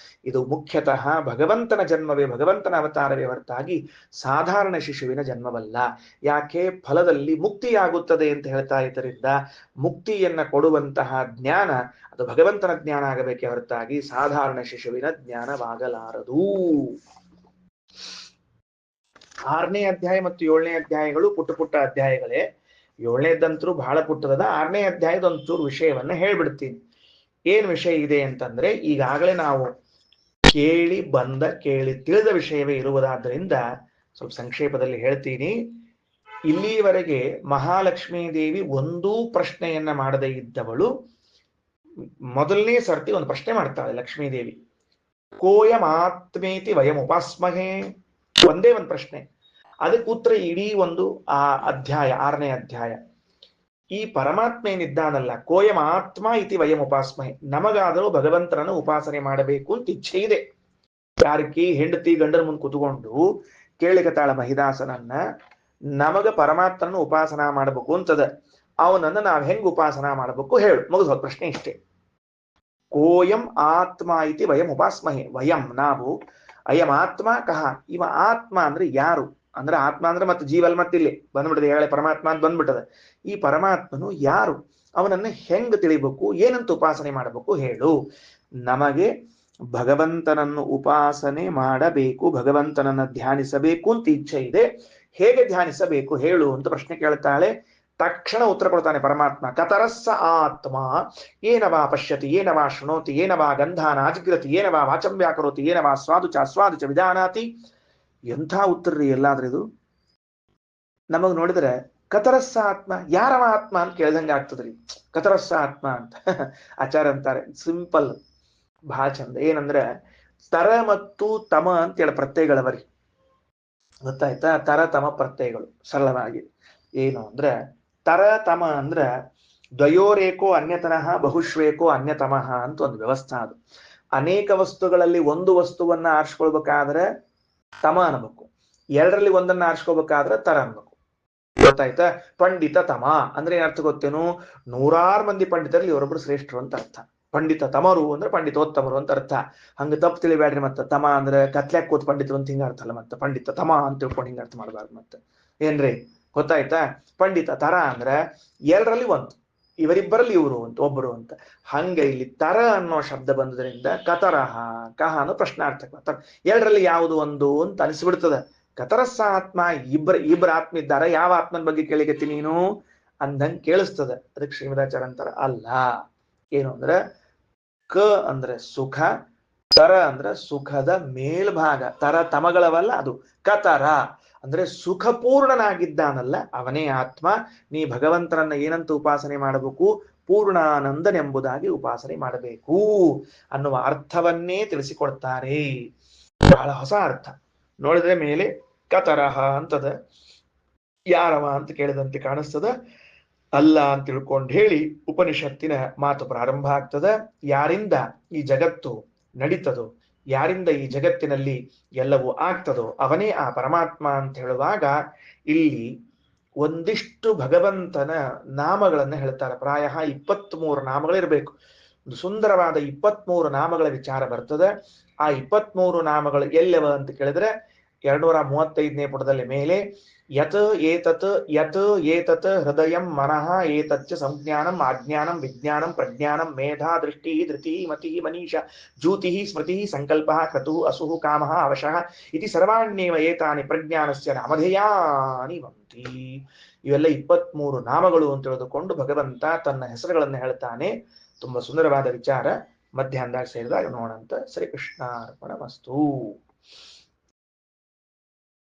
ಇದು ಮುಖ್ಯತಃ ಭಗವಂತನ ಜನ್ಮವೇ, ಭಗವಂತನ ಅವತಾರವೇ ಹೊರತಾಗಿ ಸಾಧಾರಣ ಶಿಶುವಿನ ಜನ್ಮವಲ್ಲ. ಯಾಕೆ? ಫಲದಲ್ಲಿ ಮುಕ್ತಿಯಾಗುತ್ತದೆ ಅಂತ ಹೇಳ್ತಾ ಇದ್ದರಿಂದ ಮುಕ್ತಿಯನ್ನ ಕೊಡುವಂತಹ ಜ್ಞಾನ ಅದು ಭಗವಂತನ ಜ್ಞಾನ ಆಗಬೇಕೆ ಹೊರತಾಗಿ ಸಾಧಾರಣ ಶಿಶುವಿನ ಜ್ಞಾನವಾಗಲಾರದು. 6ನೇ ಅಧ್ಯಾಯ ಮತ್ತು 7ನೇ ಅಧ್ಯಾಯಗಳು ಪುಟ್ಟ ಪುಟ್ಟ ಅಧ್ಯಾಯಗಳೇ. 7ನೇದಂತರೂ ಬಹಳ ಪುಟ್ಟದ. 6ನೇ ಅಧ್ಯಾಯದ ಒಂಚೂರು ವಿಷಯವನ್ನ ಹೇಳ್ಬಿಡ್ತೀನಿ. ಏನ್ ವಿಷಯ ಇದೆ ಅಂತಂದ್ರೆ, ಈಗಾಗಲೇ ನಾವು ಕೇಳಿ ತಿಳಿದ ವಿಷಯವೇ ಇರುವುದಾದ್ರಿಂದ ಸ್ವಲ್ಪ ಸಂಕ್ಷೇಪದಲ್ಲಿ ಹೇಳ್ತೀನಿ. ಇಲ್ಲಿಯವರೆಗೆ ಮಹಾಲಕ್ಷ್ಮೀ ದೇವಿ ಒಂದೂ ಪ್ರಶ್ನೆಯನ್ನ ಮಾಡದೇ ಇದ್ದವಳು ಮೊದಲನೇ ಸರ್ತಿ ಒಂದು ಪ್ರಶ್ನೆ ಮಾಡ್ತಾಳೆ ಲಕ್ಷ್ಮೀದೇವಿ. ಕೋಯಮಾತ್ಮೇತಿ ವಯಂ ಉಪಾಸ್ಮಹೇ, ಒಂದೇ ಒಂದು ಪ್ರಶ್ನೆ. ಅದಕ್ಕೆ ಉತ್ತರ ಇಡೀ ಒಂದು ಆ ಅಧ್ಯಾಯ, 6ನೇ ಅಧ್ಯಾಯ. ಈ ಪರಮಾತ್ಮ ಏನಿದ್ದಾನಲ್ಲ, ಕೋಯಂ ಆತ್ಮ ಇತಿ ವಯಂ ಉಪಾಸ್ಮಹೆ, ನಮಗಾದರೂ ಭಗವಂತನನ್ನು ಉಪಾಸನೆ ಮಾಡಬೇಕು ಅಂತ ಇಚ್ಛೆ ಇದೆ. ಯಾರಕ್ಕಿ? ಹೆಂಡತಿ ಗಂಡನ ಮುಂದೆ ಕುತ್ಕೊಂಡು ಕೇಳಿಕತಾಳ ಮಹಿದಾಸನನ್ನ, ನಮಗ ಪರಮಾತ್ಮನನ್ನು ಉಪಾಸನಾ ಮಾಡಬೇಕು ಅಂತದ, ಅವನನ್ನ ನಾವ್ ಹೆಂಗ್ ಉಪಾಸನಾ ಮಾಡಬೇಕು ಹೇಳು. ಮುಗಿದ ಪ್ರಶ್ನೆ ಇಷ್ಟೇ. ಕೋಯಂ ಆತ್ಮ ಇತಿ ವಯಂ ಉಪಾಸ್ಮಹೆ, ವಯಂ ನಾವು, ಅಯಂ ಆತ್ಮ ಕಹ, ಇವ ಆತ್ಮ ಅಂದ್ರೆ ಯಾರು ಅಂದ್ರೆ, ಆತ್ಮ ಅಂದ್ರೆ ಮತ್ತೆ ಜೀವಲ್ ಮತ್ತಿಲ್ಲಿ ಬಂದ್ಬಿಟ್ಟದೆ, ಹೇಳಿ ಪರಮಾತ್ಮ ಅಂತ ಬಂದ್ಬಿಟ್ಟದ. ಈ ಪರಮಾತ್ಮನು ಯಾರು, ಅವನನ್ನ ಹೆಂಗ್ ತಿಳಿಬೇಕು, ಏನಂತ ಉಪಾಸನೆ ಮಾಡಬೇಕು ಹೇಳು. ನಮಗೆ ಭಗವಂತನನ್ನು ಉಪಾಸನೆ ಮಾಡಬೇಕು, ಭಗವಂತನನ್ನ ಧ್ಯಾನಿಸಬೇಕು ಅಂತ ಇಚ್ಛೆ ಇದೆ, ಹೇಗೆ ಧ್ಯಾನಿಸಬೇಕು ಹೇಳು ಅಂತ ಪ್ರಶ್ನೆ ಕೇಳ್ತಾಳೆ. ತಕ್ಷಣ ಉತ್ತರ ಕೊಡ್ತಾನೆ ಪರಮಾತ್ಮ. ಕತರಸ್ಸ ಆತ್ಮ ಏನವಾ ಪಶ್ಯತಿ, ಏನವಾ ಶೃಣೋತಿ, ಏನವಾ ಗಂಧಾನ ಅಜಿಗ್ರತಿ, ಏನವಾ ವಾಚಂ ವ್ಯಾಕರೋತಿ, ಏನವಾ ಸ್ವಾದು ಚ ವಿಧಾನಾತಿ. ಎಂಥ ಉತ್ತರ ರೀ ಎಲ್ಲಾದ್ರೂ ಇದು. ನಮಗ್ ನೋಡಿದ್ರೆ ಕತರಸ್ಸ ಆತ್ಮ, ಯಾರವ ಆತ್ಮ ಅಂತ ಕೇಳ್ದಂಗೆ ಆಗ್ತದ್ರಿ. ಕತರಸ್ಸ ಆತ್ಮ ಅಂತ ಆಚಾರ್ಯ ಅಂತಾರೆ. ಸಿಂಪಲ್, ಬಹಳ ಚಂದ. ಏನಂದ್ರೆ ತರ ಮತ್ತು ತಮ ಅಂತೇಳಿ ಪ್ರತ್ಯಯಗಳವರಿ, ಗೊತ್ತಾಯ್ತಾ? ತರ ತಮ ಪ್ರತ್ಯಯಗಳು ಸರಳವಾಗಿ ಏನು ಅಂದ್ರೆ, ತರ ತಮ ಅಂದ್ರೆ ದ್ವಯೋರೇಕೋ ಅನ್ಯತನಃ ಬಹುಶ್ವೇಕೋ ಅನ್ಯತಮಃ ಅಂತ ಒಂದು ವ್ಯವಸ್ಥೆ. ಅದು ಅನೇಕ ವಸ್ತುಗಳಲ್ಲಿ ಒಂದು ವಸ್ತುವನ್ನ ಆರಿಸ್ಕೊಳ್ಬೇಕಾದ್ರೆ ತಮ ಅನ್ಬೇಕು, ಎರಡರಲ್ಲಿ ಒಂದನ್ನ ಆರಿಸ್ಕೋಬೇಕಾದ್ರೆ ತರ ಅನ್ಬೇಕು. ಗೊತ್ತಾಯ್ತಾ? ಪಂಡಿತ ತಮ ಅಂದ್ರೆ ಏನ್ ಅರ್ಥ ಗೊತ್ತೇನು? 100 ಮಂದಿ ಪಂಡಿತರಲ್ಲಿ ಇವರೊಬ್ರು ಶ್ರೇಷ್ಠರು ಅಂತ ಅರ್ಥ. ಪಂಡಿತ ತಮರು ಅಂದ್ರೆ ಪಂಡಿತೋತ್ತಮರು ಅಂತ ಅರ್ಥ. ಹಂಗ ತಪ್ಪು ತಿಳಿಬೇಡ್ರಿ. ಮತ್ತೆ ತಮ ಅಂದ್ರೆ ಕತ್ಲ್ಯಾಕ್ ಕೂತ್ ಪಂಡಿತರು ಅಂತ ಹಿಂಗ ಅರ್ಥ ಅಲ್ಲ. ಮತ್ತೆ ಪಂಡಿತ ತಮ ಅಂತ ತಿಳ್ಕೊಂಡು ಹಿಂಗ ಅರ್ಥ ಮಾಡಬಾರ್ದು. ಮತ್ತೆ ಏನ್ರಿ ಗೊತ್ತಾಯ್ತಾ? ಪಂಡಿತ ತರ ಅಂದ್ರೆ ಎರಡರಲ್ಲಿ ಒಂದು, ಇವರಿಬ್ಬರಲ್ಲಿ ಇವರು ಅಂತ, ಒಬ್ಬರು ಅಂತ. ಹಂಗ ಇಲ್ಲಿ ತರ ಅನ್ನೋ ಶಬ್ದ ಬಂದ್ರಿಂದ ಕತರಹ ಕಹ ಅನ್ನೋ ಪ್ರಶ್ನಾರ್ಥಕ. ಎರಡರಲ್ಲಿ ಯಾವುದು ಒಂದು ಅಂತ ಅನಿಸ್ಬಿಡ್ತದ. ಕತರಸ್ಸ ಆತ್ಮ, ಇಬ್ಬರ ಆತ್ಮ ಇದ್ದಾರ, ಯಾವ ಆತ್ಮನ ಬಗ್ಗೆ ಕೇಳಿಕತ್ತಿ ನೀನು ಅಂದಂಗ್ ಕೇಳಿಸ್ತದ. ಅದಕ್ಕೆ ಶ್ರೀಮದಾಚಾರ್ಯ ಅಂತಾರ, ಅಲ್ಲ ಏನು ಅಂದ್ರೆ ಕ ಅಂದ್ರೆ ಸುಖ, ತರ ಅಂದ್ರೆ ಸುಖದ ಮೇಲ್ಭಾಗ. ತರ ತಮಗಳವಲ್ಲ, ಅದು ಕತರ ಅಂದ್ರೆ ಸುಖಪೂರ್ಣನಾಗಿದ್ದಾನಲ್ಲ ಅವನೇ ಆತ್ಮ. ನೀ ಭಗವಂತನನ್ನ ಏನಂತ ಉಪಾಸನೆ ಮಾಡಬೇಕು? ಪೂರ್ಣಾನಂದನೆಂಬುದಾಗಿ ಉಪಾಸನೆ ಮಾಡಬೇಕು ಅನ್ನುವ ಅರ್ಥವನ್ನೇ ತಿಳಿಸಿಕೊಡ್ತಾರೆ. ಬಹಳ ಹೊಸ ಅರ್ಥ. ನೋಡಿದ್ರೆ ಮೇಲೆ ಕತರಹ ಅಂತದ, ಯಾರವ ಅಂತ ಕೇಳಿದಂತೆ ಕಾಣಿಸ್ತದ. ಅಲ್ಲ ಅಂತ ತಿಳ್ಕೊಂಡು ಹೇಳಿ ಉಪನಿಷತ್ತಿನ ಮಾತು ಪ್ರಾರಂಭ ಆಗ್ತದ. ಯಾರಿಂದ ಈ ಜಗತ್ತು ನಡೀತದೋ, ಯಾರಿಂದ ಈ ಜಗತ್ತಿನಲ್ಲಿ ಎಲ್ಲವೂ ಆಗ್ತದೋ ಅವನೇ ಆ ಪರಮಾತ್ಮ ಅಂತ ಹೇಳುವಾಗ ಇಲ್ಲಿ ಒಂದಿಷ್ಟು ಭಗವಂತನ ನಾಮಗಳನ್ನ ಹೇಳ್ತಾರೆ. ಪ್ರಾಯ 23 ನಾಮಗಳಿರ್ಬೇಕು. ಒಂದು ಸುಂದರವಾದ 23 ನಾಮಗಳ ವಿಚಾರ ಬರ್ತದೆ. ಆ 23 ನಾಮಗಳು ಎಲ್ಲವ ಅಂತ ಕೇಳಿದ್ರೆ 235ನೇ ಪುಟದಲ್ಲಿ ಮೇಲೆ ಯತ್ ಏತತ್ ಹೃದಯಂ ಮನಃ ಏತಚ್ಚ ಸಂಜ್ಞಾನಂ ಆಜ್ಞಾನಂ ವಿಜ್ಞಾನಂ ಪ್ರಜ್ಞಾನಂ ಮೇಧಾ ದೃಷ್ಟಿ ಧೃತಿ ಮತಿ ಮನೀಷ ಜ್ಯೂತಿ ಸ್ಮೃತಿ ಸಂಕಲ್ಪ ಕ್ರತು ಅಸುಃ ಕಾಮಃ ಅವಶಃ ಇತಿ ಸರ್ವಾಣ್ಯೇವ ಏತಾನಿ ಪ್ರಜ್ಞಾನಸ್ಯ ನಾಮಧೇಯಾನಿ ಭವಂತಿ. ಇವೆಲ್ಲ 23 ನಾಮಗಳು ಅಂತ ತಿಳಿದುಕೊಂಡು ಭಗವಂತ ತನ್ನ ಹೆಸರುಗಳನ್ನು ಹೇಳ್ತಾನೆ. ತುಂಬಾ ಸುಂದರವಾದ ವಿಚಾರ. ಮಧ್ಯಾಹ್ನದಾಗ ಸೇರಿದಾಗ ನೋಡಂತ. ಶ್ರೀಕೃಷ್ಣಾರ್ಪಣಮಸ್ತು.